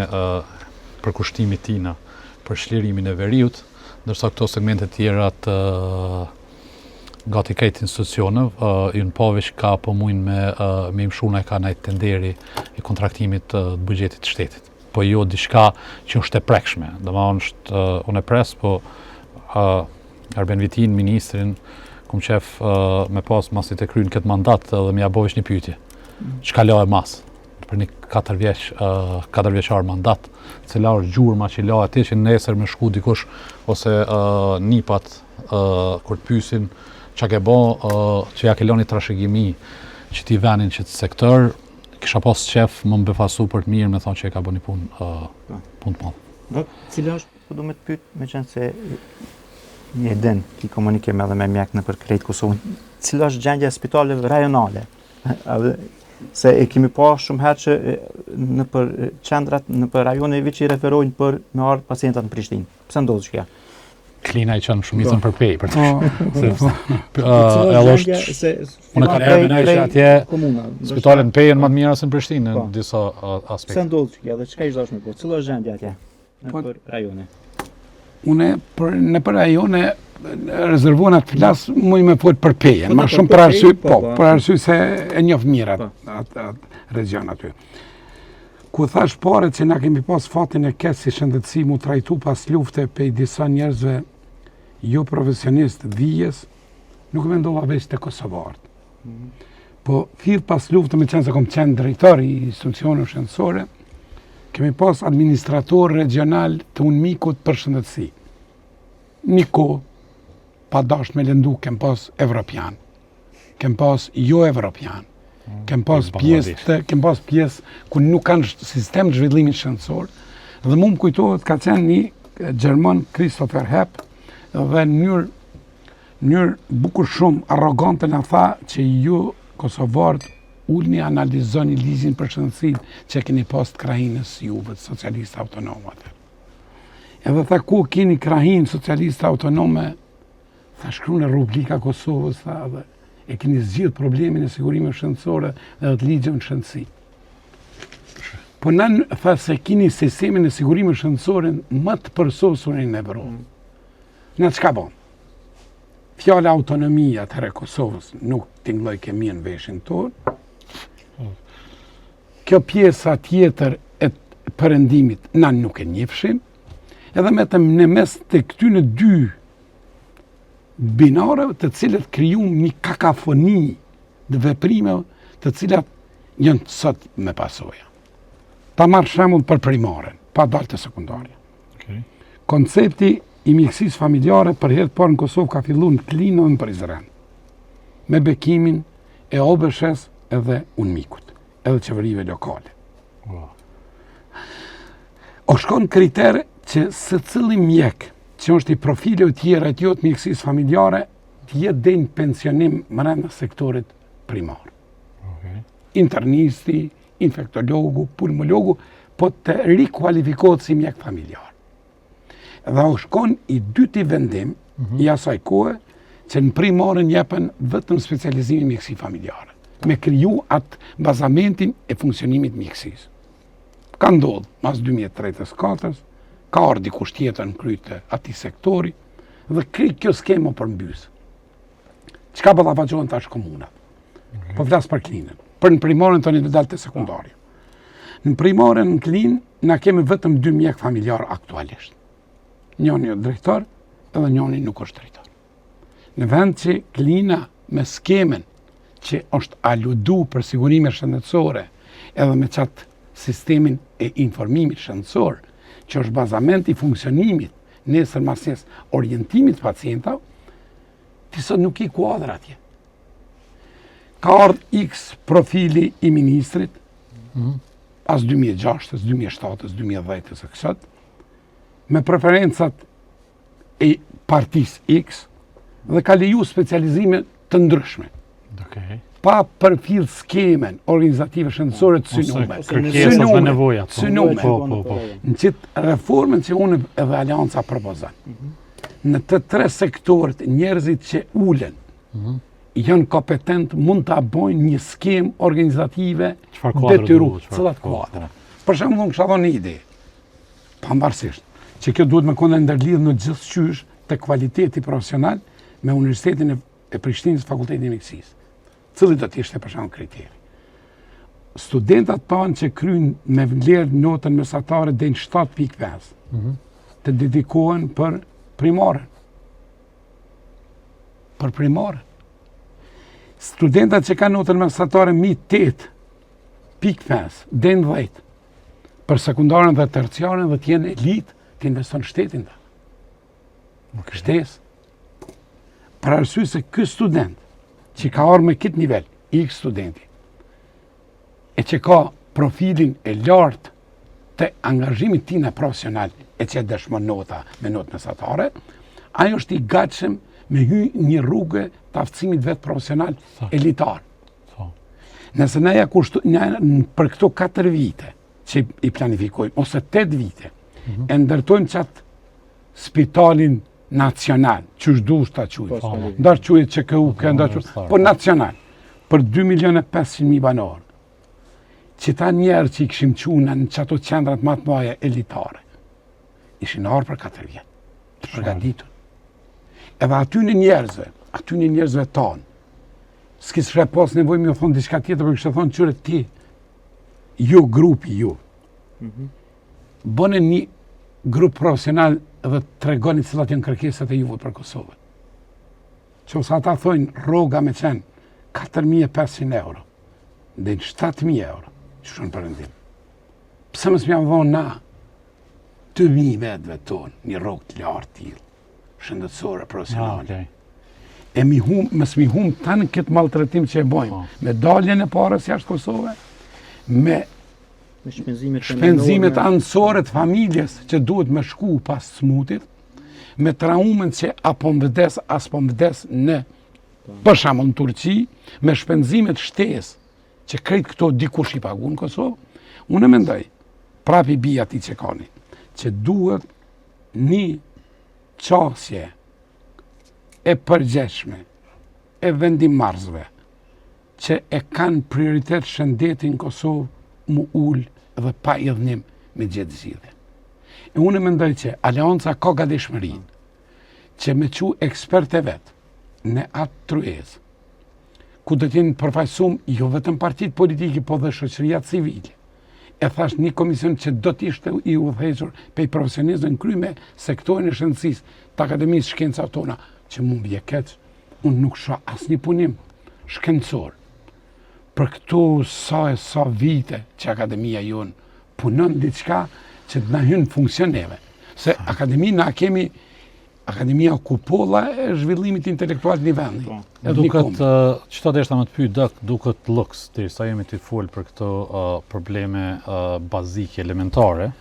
përkushtimit tina për shlirimin e veriut, ndërsa këto segmente tjera të gati krejt institucionëve, jënë paveç ka po mujnë me imshuna e ka najtë tenderi i kontraktimit të buxhetit të shtetit. Po jo diçka që është e prekshme. Unë e pres, po Arben Vitin, ministrin, kum qef me pas masi të kryen këtë mandat dhe me ja bovesh një pyetje. Çka la e mas? Për një 4 vjeçar mandat, cila është gjurma që la atje që nesër me shku dikush ose nipat kur të pyesin çka ke bë, që ja ke lënë trashëgimi që ti venin që të sektor, kisha pas qef më befasu për të mirë me thonë që e ka bëni punë të madhe.
Cila është, po du me të pyet, me qenë se një den, ki komunikim edhe me mjek në për krejtë Kosovën, cila është gjendja e spitaleve rajonale? Se e kemi pa shumë herë që në për qendrat, në për rajone veç i referojnë për me ardhë pacientat në Prishtinë. Pse ndodhë që kja?
Klina i qenë shumicën për pej, për të unë ka nërë që atje spitalet në pejën më të mira se në Prishtinë në disa aspekte.
Pse ndodhë që kja dhe qëka ishtë dashme po? Cila është gjendja atje në për rajone?
Une në për rajone rezervuar atë flas muj me fol për pejen, ma shumë për arsye, për arsye se e njoh mirë atë region aty. Ku thash pare që na kemi pas fatin e keq si shëndetësi mu trajtu pas lufte pe disa njerëzve jo profesionist vijes, nuk mendova veç të kosovarët. Po thirr pas lufte me qenë se kom qenë drejtor i institucioneve shëndetësore, kemi pas administrator regional të UNMIK-ut për shëndetësi. Niko, pa dash me lëndu, kem pas evropian, kem pas jo evropian, kem pas pjesë ku nuk kanë sistem të zhvillimit shëndetësor, dhe mu më kujtohet ka qenë një Gjerman Christopher Hepp, dhe në mënyrë bukur shumë arrogante na tha që ju kosovarët ullni analizoni ligjin për shëndetësinë që keni pas të krajinës juve të socialistë autonome atë. Edhe tha ku keni krahinë socialiste autonome, tha shkru në Republika Kosovës, tha dhe e keni zgjidhur problemin e sigurimit shëndetësore dhe të ligjit në shëndetësi. Po në tha se keni sistemin e sigurimit shëndetësore më të përsosur në Evropë. Në çka bën? Fjala autonomia të Kosovës nuk tingëlloj kemi në veshin tonë. Kjo pjesa tjetër e perëndimit na nuk e njefshim, edhe në mes të këtyre dy binareve të cilët krijum një kakafoni dhe veprimeve të cilat janë sot me pasojë. Ta marr shembull për primaren, pa dalë të sekondarja.
Okay.
Koncepti i mjekësisë familjare për herë të parë në Kosovë ka filluar në Klinë në Prizren, me bekimin e OBSH-s edhe UNMIK-ut, edhe qeverive lokale.
Wow.
O shkon kriter që secili mjek që është i profileve tjera të jotë mjekësisë familjare të jetë dhe në pensionim brenda sektorit primar.
Okay.
Internisti, infektologu, pulmologu, po të rikualifikohet si mjek familjar. Dhe o shkon i dyti vendim i asaj kohë që në primarën jepen vetëm specializimin mjekësi familjare, me kriju atë bazamentin e funksionimit mjekësisë. Ka ndodhë mas 2003-2004, ka ardhur dikush tjetër në kryte atij sektori dhe kjo skema përmbys. Çka ballafaqohen tash komunat? Okay. Po flas për Klinën, për në primarën tani të dalë të sekondarja. Në primarën në Klinë na kemi vetëm 2 mjek familjar aktualisht. Njëri është drejtor edhe njëri nuk është drejtor. Në vend që Klina me skemen që është aludu për sigurimin shëndetësore edhe me qatë sistemin e informimit shëndetësor, që është bazament i funksionimit nesër masjes orientimit pacienta, ti sot nuk i kuadrë atje. Ka ardhur X profili i ministrit, as 2006, 2007, 2010 e kësot, me preferencat e partis X, dhe ka leju specializime të ndryshme.
Okay.
Pa përfil skemen organizative shëndetësore të synume.
Kërkesat dhe nevojat.
Synume.
Po.
Në qitë reformën që unë edhe Alianca propozan. Në të 3 sektorët njerëzit që ulen, janë kompetent, mund të abojnë një skem organizative detyru. Cilat kuadra. Për shembull, unë kisha dhënë një ide. Pavarësisht që kjo duhet me kone ndërlidhë në gjithçysh të kvaliteti profesional me Universitetin e Prishtinës, Fakultetin e Mjekësisë. Cili do të ishte për shembull kriteri. Studentat tanë që kryjnë me vlerë notën mesatare deri në 7.5, të dedikohen për primaren. Për primaren. Studentat që kanë notën mesatare mbi 8.5 deri në 10, për sekundaren dhe terciaren dhe të jenë elitë, të investon shtetin ta. Okay. Shtesë. Për arsye se ky student që ka ardhur me këtë nivel, X studenti, e që ka profilin e lartë të angazhimit tina profesional, e që dëshmon nota me notë mesatare, ajo është i gatshëm me hy një rrugë të aftësimit vetë profesional elitar. Nëse ne për këto 4 vite që i planifikojmë, ose 8 vite, e ndërtojmë qatë spitalin nacional, që është dush të quajtë, ndar quajtë QKU, ndar quajtë, po nacional, për 2.500.000 banorë, që ta njerë që i këshim quna në qato qendrat matë maja elitare, ishin arë për 4 vjetë, të përgatitur. Edhe aty në njerëzve tanë, s'ki shre pas nevoj me thonë diçka tjetër, për kështë thonë qëre ti, ju, grupi, ju. Bëne një grup profesional dhe të regoni cilat janë kërkesat e juve për Kosovë. Që ose ata thojnë rroga me qenë 4.500 euro, dhe në 7.000 euro, që shënë përëndim. Pse mësë mjam dhonë na 2.000 vetëve tonë, një rrogë të lartë tjilë, shëndetësore, profesionale. E mësë mi hum tanë këtë maltretim që e bojmë, me daljen e parës jashtë Kosove, me shpenzimet anësore të familjes që duhet me shku pas smutit, me traumen që apo më vdes, as po më vdes në për shembull në Turqi, me shpenzimet shtesë që krejt këto dikush i pagun në Kosovë, unë mendoj, prapi bija ti që kani, që duhet një qasje e përgjeshme, e vendimarzve, që e kanë prioritet shëndetin Kosovë, mu ullë dhe pa idhnim me gjithë zhjidhe. E unë mendoj që Aleanca ka gatishmërinë që me që eksperte vetë në atë truezë, ku do t'jenë përfaqësum jo vetëm partitë politike, po dhe shoqëria civile. E thash një komision që do t'ishte i udhëhequr pej profesionistëve në kry me sektorin e shëndësisë të Akademisë Shkenca tona, që mund bje keq, unë nuk shoh asnjë punim shkencor për këto sa vite që akademia jonë punon diçka që të na hynë funksioneve. Se akademia kemi akademia kupolla e zhvillimit intelektual një vendi.
Duket, qëta dhe shta më të pyet, duket lëks, të sa jemi të folë për këto probleme bazike, elementare,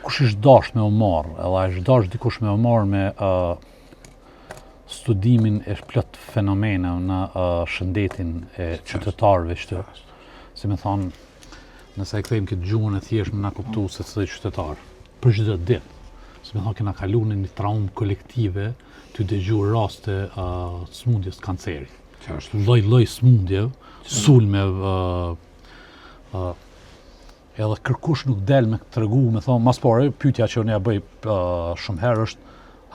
kush është dash me u marrë, edhe është dash dikush me u marrë me studimin e plot fenomene në shëndetin e qytetarëve shtë. Si me thonë, nëse e kthejmë këtë gjuhën e thjesht me na kuptu se të qytetar, për çdo ditë. Si me thonë, kena kalu në një traumë kolektive të dëgju raste smundjes kancerit. Lloj smundje, sulme, edhe kërkush nuk del me të regu, me thonë, mas pare, pyetja që unë ja bëj shumë herë është,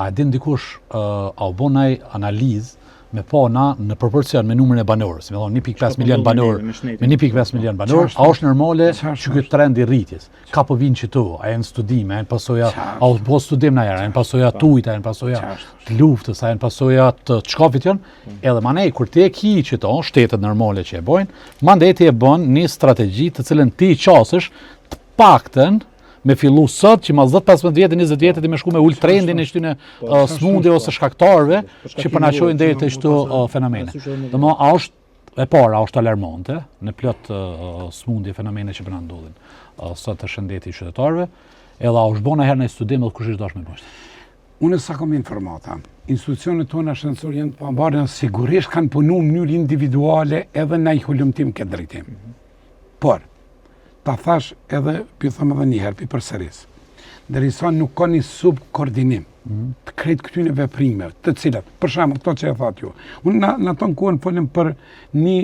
a e din dikush a u bonaj analizë me po na në proporcion me numrin e banorëve, si me thonë 1.5 milion banorë, me 1.5 milion banorë, a është normale që ky trend i rritjes? Ka po vinë qëtu, a janë studime, a janë pasoja, a u po studim na herë, a janë pasoja tujt, a janë pasoja të luftës, a janë pasoja të çkafit janë, edhe manej kur ti e ki qëto, shtetet normale që e bojnë, mandej ti e bën një strategji të cilën ti qasësh të paktën me fillu sot që mas 10-15 vjetë, 20 vjetë me shku me ullë trendin e shtyne smundje ose shkaktarve që përnaqojnë deri të shtu fenomene. Dhe më, a është e para, a është alarmante në plot smundje fenomene që përna ndodhin sot të shëndeti i qytetarëve, edhe a është bona herë në studim edhe kush është dash me bashkë.
Unë sa kam informata, institucionet tona shëndetësore janë të pambarë, sigurisht kanë punu në mënyrë individuale edhe në i hulumtim këtë drejtim. Por, ta thash edhe, pi thëmë edhe njëherë, pi përsëris. Derisa nuk ka një subkoordinim të krejt këtyne veprimeve, të cilat, për shembull këto që e thatë ju. Unë në tonë kohën folëm për një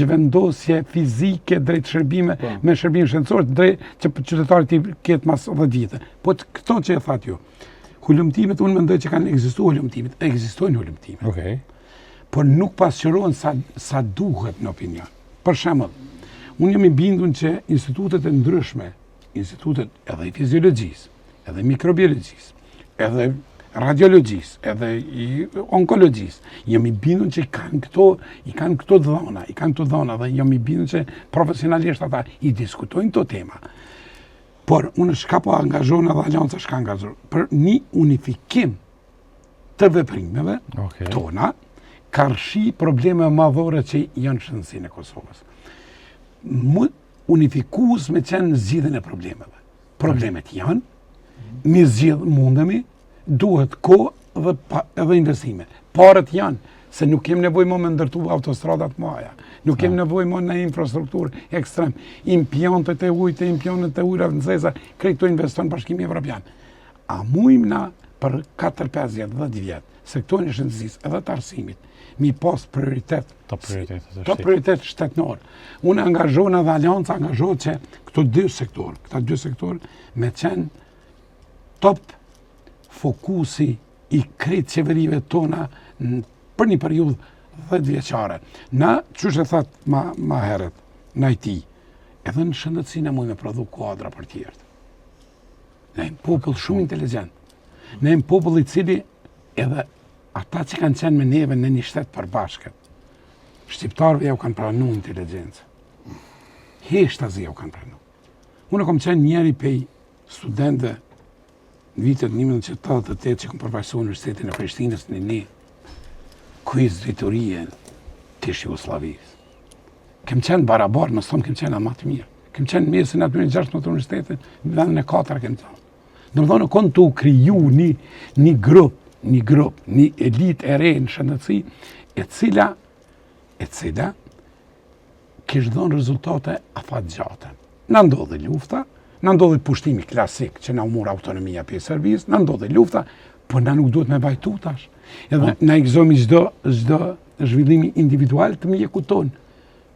zhvendosje fizike drejt shërbime, me shërbime shëndetësore, drejt që qytetarit i ketë mas 10 vite. Po këto që e thatë ju. Hulumtimet, unë mendoj që kanë ekzistuar hulumtimet, ekzistojnë hulumtimet.
Okay.
Por nuk pasqyrohen sa duhet në opinion. Për shembull, unë jam i bindur që institutet e ndryshme, institutet edhe i fiziologjisë, edhe i mikrobiologjisë, edhe radiologjisë, edhe i onkologjisë, jam i bindur që i kanë këto dhona, dhe jam i bindur që profesionalisht ata i diskutojnë këto tema. Por unë shka po angazhon edhe Aleanca shka angazhon për një unifikim të veprimeve tona, karshi probleme madhore që janë shëndësinë e Kosovës. Unifikus me qenë në zgjidhjen e problemeve. Problemet janë, mi zgjidh mundemi, duhet kohë dhe investime. Paret janë, se nuk kem nevojë më me ndërtu autostradat maja, nuk kem nevojë më në infrastrukturë ekstrem, impjantet e ujit, impjantet e ujrat nxehta, këto investon Bashkimi Evropian. A mujmë na për 4-5 vjet, 10 vjet, sektorin e shëndetësisë edhe të arsimit, mi pas prioritet, top prioritet shtetënor. Unë angazhona dhe Alianca angazhohet që këta dy sektor me qenë top fokusi i krejt qeverive tona për një periudhë 10 vjeçare. Na, qysh e thatë ma heret, në IT, edhe në shëndetësinë mujtë me prodhu kuadra për tjertë. Ne jemi popull shumë inteligent. Ne jemi popull i cili edhe ata që kanë qenë me neve në një shtet përbashkët, shqiptarëve jau kanë pranu inteligencë. Heshtazi jau kanë pranu. Unë kom qenë njeri pej studente në vitet 1988 që kom përfaqësuar në Universitetin e Prishtinës në një kujz drejtorie të Jugosllavisë. Kem qenë barabar, më thonë kem qenë ama të mirë. Kem qenë mesin aty në 16 universitetin, në vendin e 4 kem qenë. Domethënë kon tu kriju një grup, një elit e re në shëndetësi, e cila kishte dhënë rezultate afatgjate. Na ndodhi lufta, na ndodhi pushtimi klasik që na u mor autonomia për servis, na ndodhi lufta, por na nuk duhet me vajtu tash. Edhe na i gëzojmë çdo zhvillimi individual të mjekuton,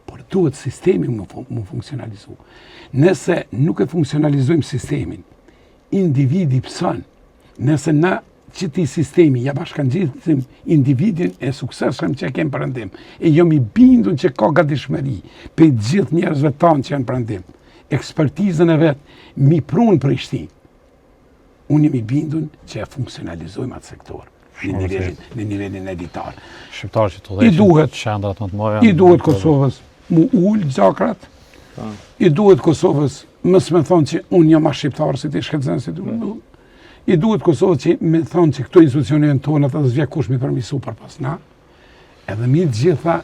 por duhet sistemi mu funksionalizu. Nëse nuk e funksionalizojmë sistemin, individi pëson, nëse na qëti sistemi ja bashkangjitim individin e suksesshëm që kemë përëndim, e jom i bindun që ka gatishmëri pe gjithë njerëzve tanë që janë përëndim, ekspertizën e vetë, mi prunë Prishtinë, unë jemi bindun që e funksionalizojmë atë sektor në nivelin editar.
Shqiptarë që të dhejqin qendrat më të mëdha.
I duhet Kosovës mu ullë gjakrat, i duhet Kosovës mësë me thonë që unë jam a shqiptarë si të shkëtëzën si të ullë, i duhet Kosovës që me thonë që këto institucione në tonë të zvje kush mi përmisu për pas na, edhe mi gjitha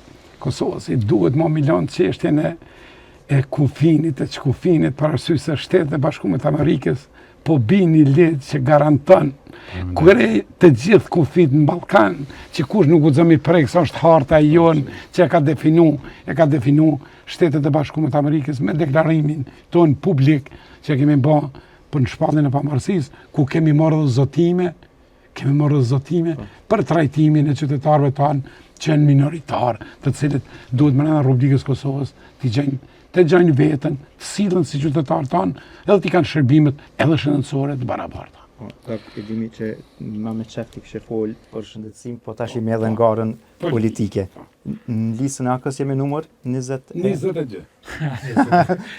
Kosovës i duhet më milion qeshtjen e kufinit, e qkufinit, për arsye se Shtetet e Bashkuara të Amerikës po bini ligj që garanton kure të gjithë kufit në Ballkan, që kush nuk guxon mi prek, sa është harta e jon që e ka definu Shtetet e Bashkuara të Amerikës me deklarimin ton publik që kemi bë për në shpallin e pamarësisë, ku kemi marrë zotime për trajtimin e qytetarëve tanë që janë minoritar, të cilët duhet brenda rubrikës Kosovës të gjajnë vetën, të sillen si qytetarë tanë, edhe t'i kanë shërbimet edhe shëndetësore të barabarta.
E dimi që ma me qefti kështë folë për shëndetësim, po tash jemi edhe në garën politike. Në listën e AKS jemi numër
22.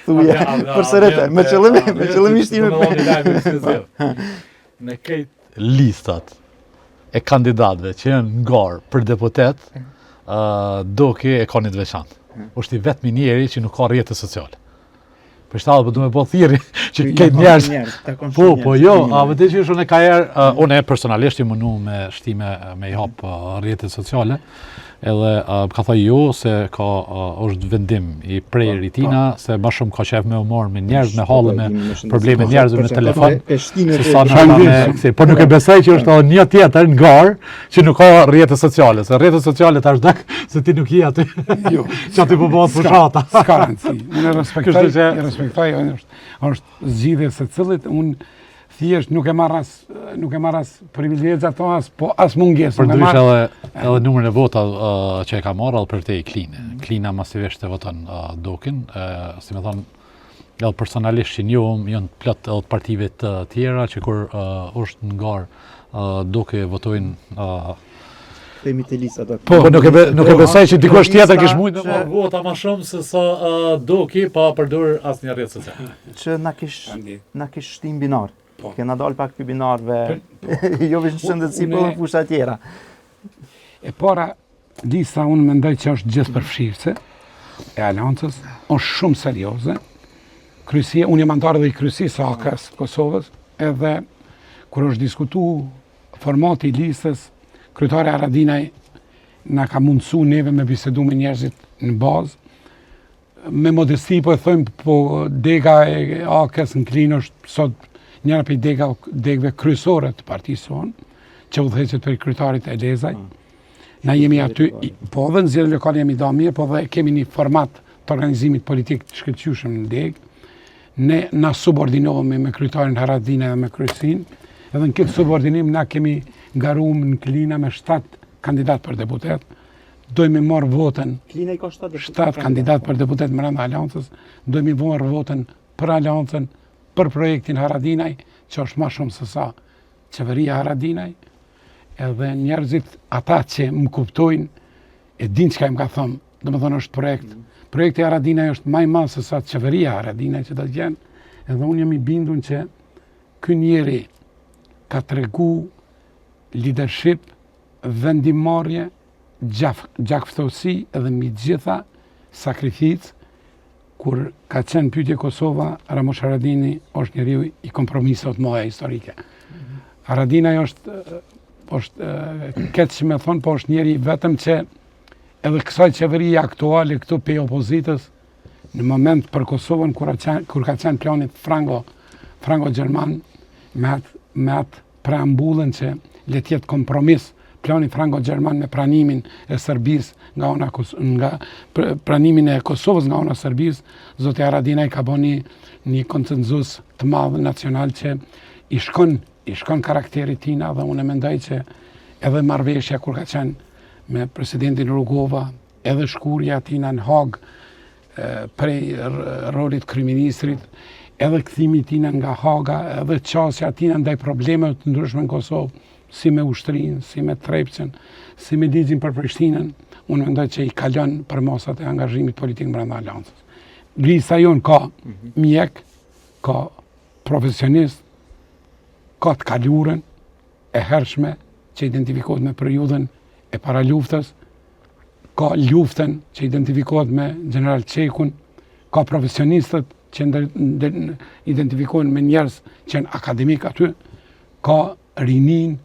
Thuja, përsërete, me qëllëmishtime.
Në këtë listat e kandidatëve që janë në garë për deputet, do ke e ka një të veçantë. është i vetmi njeri që nuk ka rrjete sociale. Për shtalë, për du me po thiri që këtë njerës. Po, jo, vëte që shumë e ka erë, unë personalisht i mënu me shtime me i hapë rrjete sociale, edhe ka thaj jo se është vendim i prejër i tina, se ma shumë ka qef me umor me njerëz, me halë, me probleme njerëzve me telefon. Por nuk e besoj që është një tjetër në garë që nuk ka rrjete sociale, se rrjete sociale të është dak se ti nuk je aty, që aty po bëhet pushata.
Ska rëndësi, unë e respektoj, është zgjidhje se cilët, unë thjesht nuk e marras privilegjat tonë, po as mungesën.
Përdrysh edhe numrin e vota që e ka marrë për te i Kline. Klina masivisht e voton Dokin, si me thonë, edhe personalisht që njohëm, janë plot edhe të partive të tjera, që kur është në garë Doki votojnë
Themi të lisa do.
Po nuk e besoj që dikush tjetër kish mujtë me marrë vota më shumë se sa Doki pa përdor asnjë rrjet social.
Që na kish shtim binar. Kena dalë pak për binarve, jo vishë shëndetësi për dhe fusha tjera.
E para, lista unë mendoj që është gjithë përfshirëse e Aliancës, është shumë serioze. Kryesia, unë jam antar edhe i kryesisë së AKS Kosovës, edhe kur është diskutu formati i listës, kryetari Haradinaj na ka mundësu neve me bisedu me njerëzit në bazë. Me modesti po e thojmë, po dega e AKS në Klinë është sot njëra për degëve kryesore të partisë sonë, që udhëheqet për kryetarit e Lezaj. Na jemi aty, po dhe në zgjedhje lokale jemi da mirë, po dhe kemi një format të organizimit politik të shkëlqyeshëm në degë. Ne na subordinohemi me kryetarin Haradinaj dhe me kryesin, edhe në këtë subordinim na kemi garuar në Klinë me 7 kandidat për deputet. Dojmë marrë votën,
Klina i ka 7
kandidat për deputet brenda aleancës, dojmë marrë votën për aleancën, për projektin Haradinaj, që është më shumë se sa qeveria Haradinaj, edhe njerëzit ata që më kuptojnë, e din çka më ka thënë, domethënë është projekt. Projekti Haradinaj është më i madh se sa qeveria Haradinaj që do të jenë, edhe unë jam i bindur që ky njeri ka tregu leadership, vendimarrje, gjakftësi edhe mbi gjitha sakrificë. Kur ka qenë pyetje Kosova, Ramush Haradinaj është njeriu i kompromiseve të mëdha historike. Haradinaj është keq që me thonë, po është njeri vetëm që edhe kësaj qeverie aktuale këtu pe opozitës, në moment për Kosovën, kur ka qenë planit frango-gjerman, me atë preambullën që le të jetë kompromis plani frango-gjerman me pranimin e Serbisë nga pranimin e Kosovës nga ona e Serbisë, zoti Haradinaj ka bënë një konsenzus të madh nacional që i shkon karakterit tina, dhe unë mendoj që edhe marrëveshja kur ka qenë me presidentin Rugova, edhe shkurja tina në Hag prej rolit kryeministrit, edhe kthimi tina nga Haga, edhe qasja tina ndaj problemeve të ndryshme në Kosovë, si me ushtrinë, si me Trepçën, si me ligjin për Prishtinën, unë mendoj që i kalon për masat e angazhimit politik brenda aleancës. Lista jonë ka mjek, ka profesionist, ka të kaluarën e hershme që identifikohet me periudhën e para luftës, ka luftën që identifikohet me General Çekun, ka profesionistët që identifikohen me njerëz që janë akademik aty, ka rinin,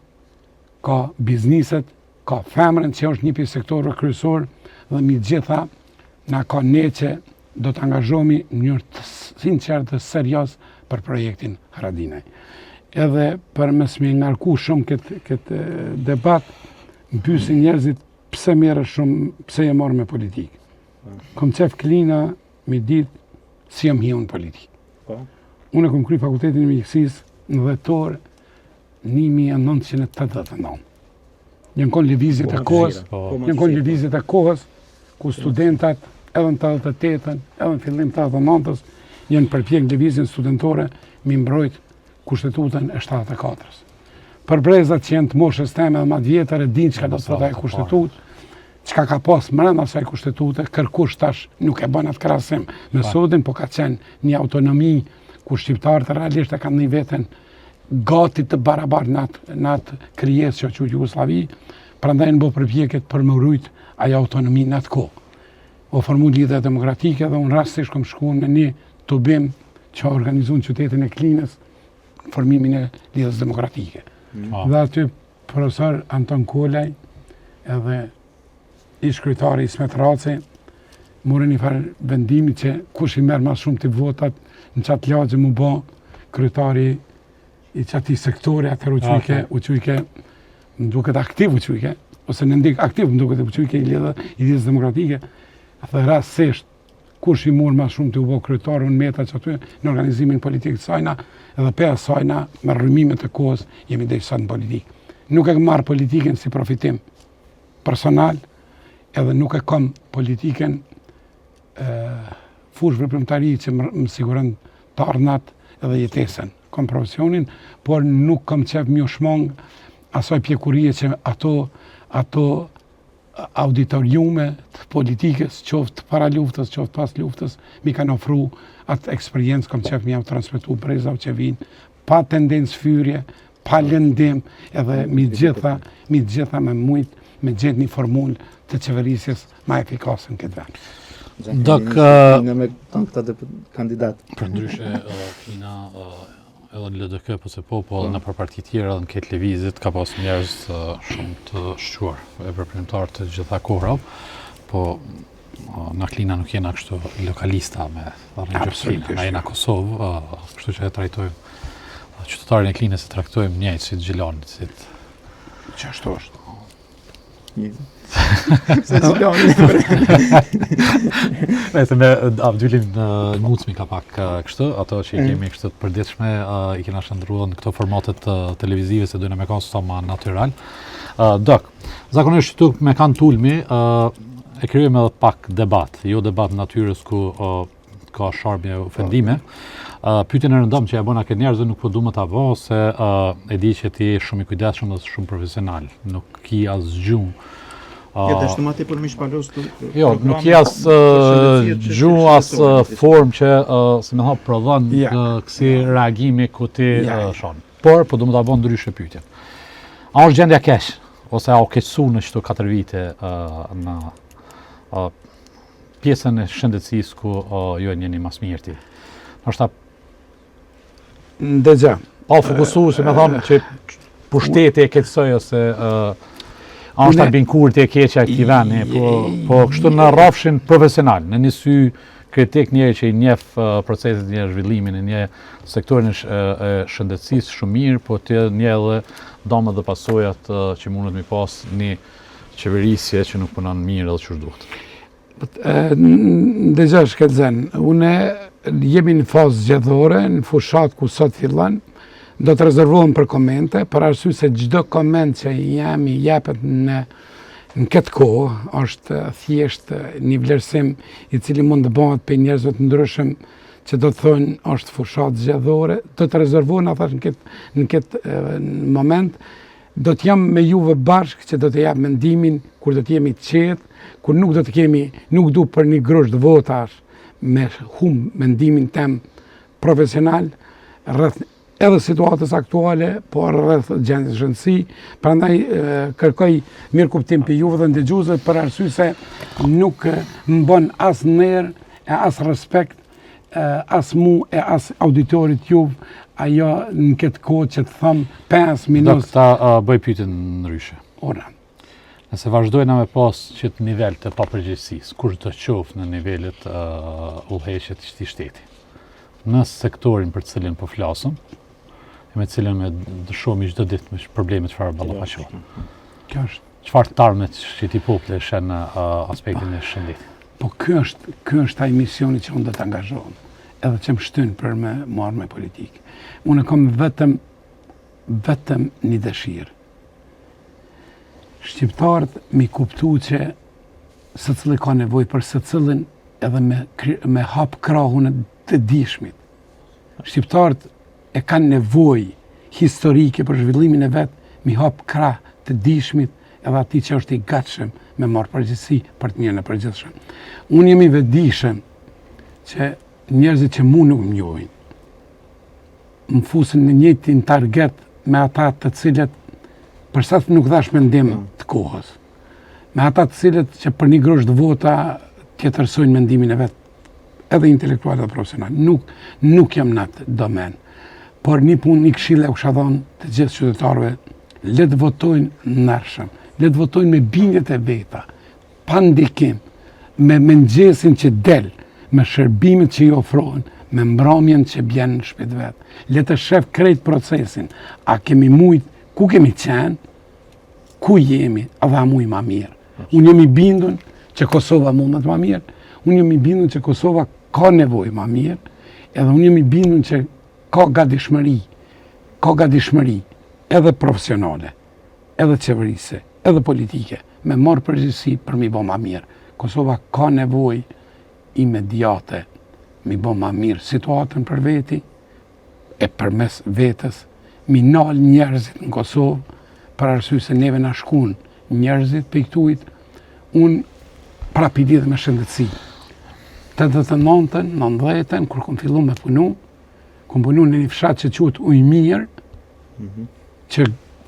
ka bizniset, ka femrën që është një pjesë sektorëve kryesor, dhe mbi gjitha na ka ne që do të angazhohemi në mënyrë të sinqertë dhe serioz për projektin Haradinaj. Edhe për mes me ngarku shumë këtë debat, më pyesin njerëzit pse merresh shumë, pse je marrë me politikë. Kom qef Klina me ditë si jam hiu në politikë. Unë kom kry fakultetin e mjekësisë në dhjetor 1989. Janë konë lëvizjet e kohës, ku studentat edhe në 88-ën, edhe në fillim të 89-ës, janë përpjek lëvizjen studentore mi mbrojt kushtetutën e 74-ës. Për brezat që janë të moshës teme dhe madh vjetër e din çka do të thotë ajo kushtetutë, çka ka pas brenda asaj kushtetute, kërkush tash nuk e bën atë krahasim me sodin, po ka qenë një autonomi ku shqiptarët realisht e kanë një veten gati të barabartë në atë krijesë që quhet Jugosllavi, prandaj në bo përpjekjet për më rujt ajo autonomi në atë kohë. O formu lidhje demokratike dhe unë rastisht kom shkuar në një tubim që organizuar në qytetin e Klinës formimin e lidhjes demokratike. Dhe aty profesor Anton Kolaj edhe ish kryetari Ismet Raci morën një farë vendimi që kush i merr më shumë të votat në çat lagje mu bë kryetari i qati sektori atër u qujke, më duket aktiv u qujke, ose në ndik aktiv më duket u qujke i lidhjes demokratike, atë rastësisht kush i mor më shumë të u bë kryetar unë meta që aty në organizimin politik të sajna, edhe për sajna me rrymimet e kohës jemi dhe sot në politikë. Nuk e marr politikën si profitim personal, edhe nuk e kam politikën fushë veprimtari që më siguron të ardhnat edhe jetesën. Kom profesionin, por nuk kam qef mjo shmong asoj pjekurie që ato auditoriume të politikës, qoftë para luftës, qoftë pas luftës, mi kanë ofru atë eksperiencë, kam qef mi javë transmitu brezav që vinë, pa tendencë fyrje, pa lëndim, edhe mi gjitha me mujt, me gjithë një formull të qeverisjes ma efikase në këtë vend.
Nga me këta kandidat.
Për ndryshe, Klina edhe në LDK po në për parti tjera dhe në këtë lëvizit ka pas njerëz shumë të shquar, veprimtar të gjitha kohërave, po na klina nuk jena kështu lokalista me rregjë, na jena Kosovë, kështu që e trajtojmë qytetarin e klinës e traktojmë njëjtë si të Gjilanit, si të
Qashtu është.
Nëse me Abdylin Mucmi ka pak kështu, ato që i kemi kështu të përditshme, i kena shndruar në këto formatet televizive se dojnë me kanë sa më natyral. Dok, zakonisht këtu me kanë tulmi, e krijojmë edhe pak debat, jo debat natyrës ku ka sharbje ofendime. Pyetjen e rëndom që ja bëna këtë njerëz nuk po du më ta vë se e di që ti je shumë i kujdesshëm dhe shumë profesional, nuk ki as gjuhë.
Jo, të shumë ati për mi shpalos të...
Jo, nuk je as gjuhë, as formë që, si me thonë, prodhon kësi reagimi ku ti shonë. Por, po du më ta vë ndryshe pyetjen. A është gjendja keq, ose a o keqësu në qëto 4 vite në pjesën e shëndetësisë ku ju e njeni mas mirë ti? Nështë
Ndëgja.
Pa fokusu, si me thonë, që pushteti e keqësoj, ose a është binkur të e keqja e këti veni, po kështu në rrafshin profesional, në një sy kritik njëri që i njeh proceset, një zhvillimin, një sektorin e shëndetësisë shumë mirë, po të një edhe domet dhe pasojat që mundet mi pas një qeverisje që nuk punon mirë edhe që duhet.
Ndëgja shkëllëzen, une jemi në fazë zgjedhore, në fushat ku sot fillan, do të rezervohem për komente, për arsye se çdo koment që jam i jepet në këtë kohë është thjesht një vlerësim i cili mund të bëhet për njerëzve të ndryshëm që do të thonë është fushat zgjedhore, do të rezervohem athash në këtë moment, do të jam me juve bashkë që do të jap mendimin kur do të jemi të qetë, kur nuk do të kemi, nuk du për një grosht votash me mendimin tem profesional rreth edhe situatës aktuale, po rreth gjendjes shëndetësi, prandaj kërkoj mirëkuptim për juve dhe ndëgjuesve për arsye se nuk më bën as nerë e as respekt as mu e as auditorit juve ajo në këtë kohë që të thëmë 5 minutë.
Do këta bëj pyetjen ndryshe.
Ora.
Nëse vazhdojna me pas qëtë nivel të papërgjegjësisë, kush do qoftë në nivelet udhëheqje të shtetit, në sektorin për të cilin po flasëm, me cilën me dëshomi çdo ditë me probleme çfarë ballafaqohen.
Kjo është.
Çfarë tarmet që ti popullë shën në aspektin e shëndetit?
Po ky është ai misioni që unë do të angazhohem, edhe që më shtyn për me marrë me politikë. Unë kam vetëm një dëshirë. Shqiptarët mi kuptu që secili ka nevojë për secilin edhe me hap krahun e të dishmit. Shqiptarët e kanë nevojë historike për zhvillimin e vet, mi hap krah të dishmit edhe atij që është i gatshëm me marrë përgjegjësi për të mirën e përgjithshëm. Unë jam i vetëdijshëm që njerëzit që mu nuk më njohin, më fusin në njëjtin target me ata të cilët përsa të nuk dhash mendim të kohës. Me ata të cilët që për një grosht vota tjetërsojnë mendimin e vetë, edhe intelektual dhe profesional. Nuk jam në atë domen. Por një punë, një këshilla u shadhon të gjithë qytetarëve, le të votojnë nërshëm, le të votojnë me bindjet e veta, pa ndikim, me mëngjesin që del, me shërbimet që i ofrohen, me mbrëmjen që bjen në shtëpi vetë. Le të shef krejt procesin. A kemi mujt, ku kemi qenë, ku jemi, edhe a muj ma mirë. Unë jemi bindun që Kosova mundet ma mirë, unë jemi bindun që Kosova ka nevojë ma mirë, edhe unë jemi bindun që ka gatishmëri, edhe profesionale, edhe qeverise, edhe politike, me marrë përgjegjësi për mi bo ma mirë. Kosova ka nevojë imediate mi bo ma mirë situatën për veti, e përmes vetës, mi nal njerëzit në Kosovë, për arsye se neve na shkun njerëzit për këtujt, unë prap i lidh me shëndetësi. 89-ën, 90-ën, kur kom fillu me punu, kom punu në një fshat që quhet Ujmirë, që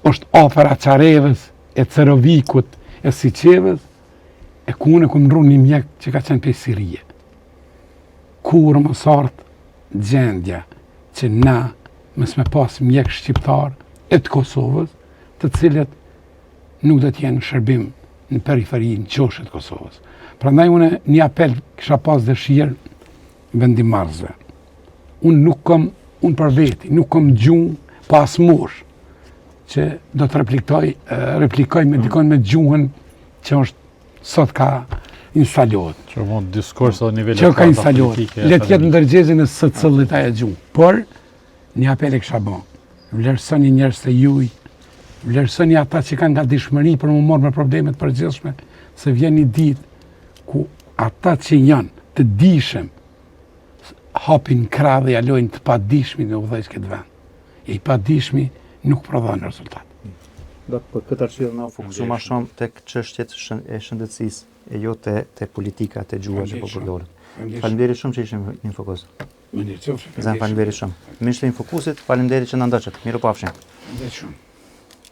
është afër Çarevës, e Cerovikut, e Siçevës, e ku unë kom rru një mjek që ka qenë pjesë Sirie. Kur më sartë gjendja që na mes me pas mjek shqiptar e të Kosovës, të cilët nuk do t'jenë shërbim në periferinë qoshe të Kosovës. Prandaj unë një apel kisha pas dëshirë vendimarrësve. Unë për veti, nuk kam gjuhë pas mosh që do të replikoj me dikon me gjuhën që është sot ka instalohet.
Që mund diskurs dhe nivellet
Që ka instalohet. Le të jetë ndërgjegjen e së cëllit ajo gjuhë. Por një apel e kisha bën. Vlerësoni njerëz të juj, vlerësoni ata që kanë gatishmëri për më marrë me problemet të përgjithshme, se vjen një ditë ku ata që janë të dijshëm hapin krah dhe jalojnë të padijshmi në udhëheq këtë vend. E i padijshmi nuk prodhon rezultat.
Do të për këtë arsye na fokusu më shumë tek çështjet e shëndetësisë e jo te politika, te gjuha që po përdoret. Faleminderit shumë që ishim në fokus. Faleminderit shumë. Mishte në fokusit, faleminderit që na ndoqët. Mirupafshim.
Faleminderit shumë.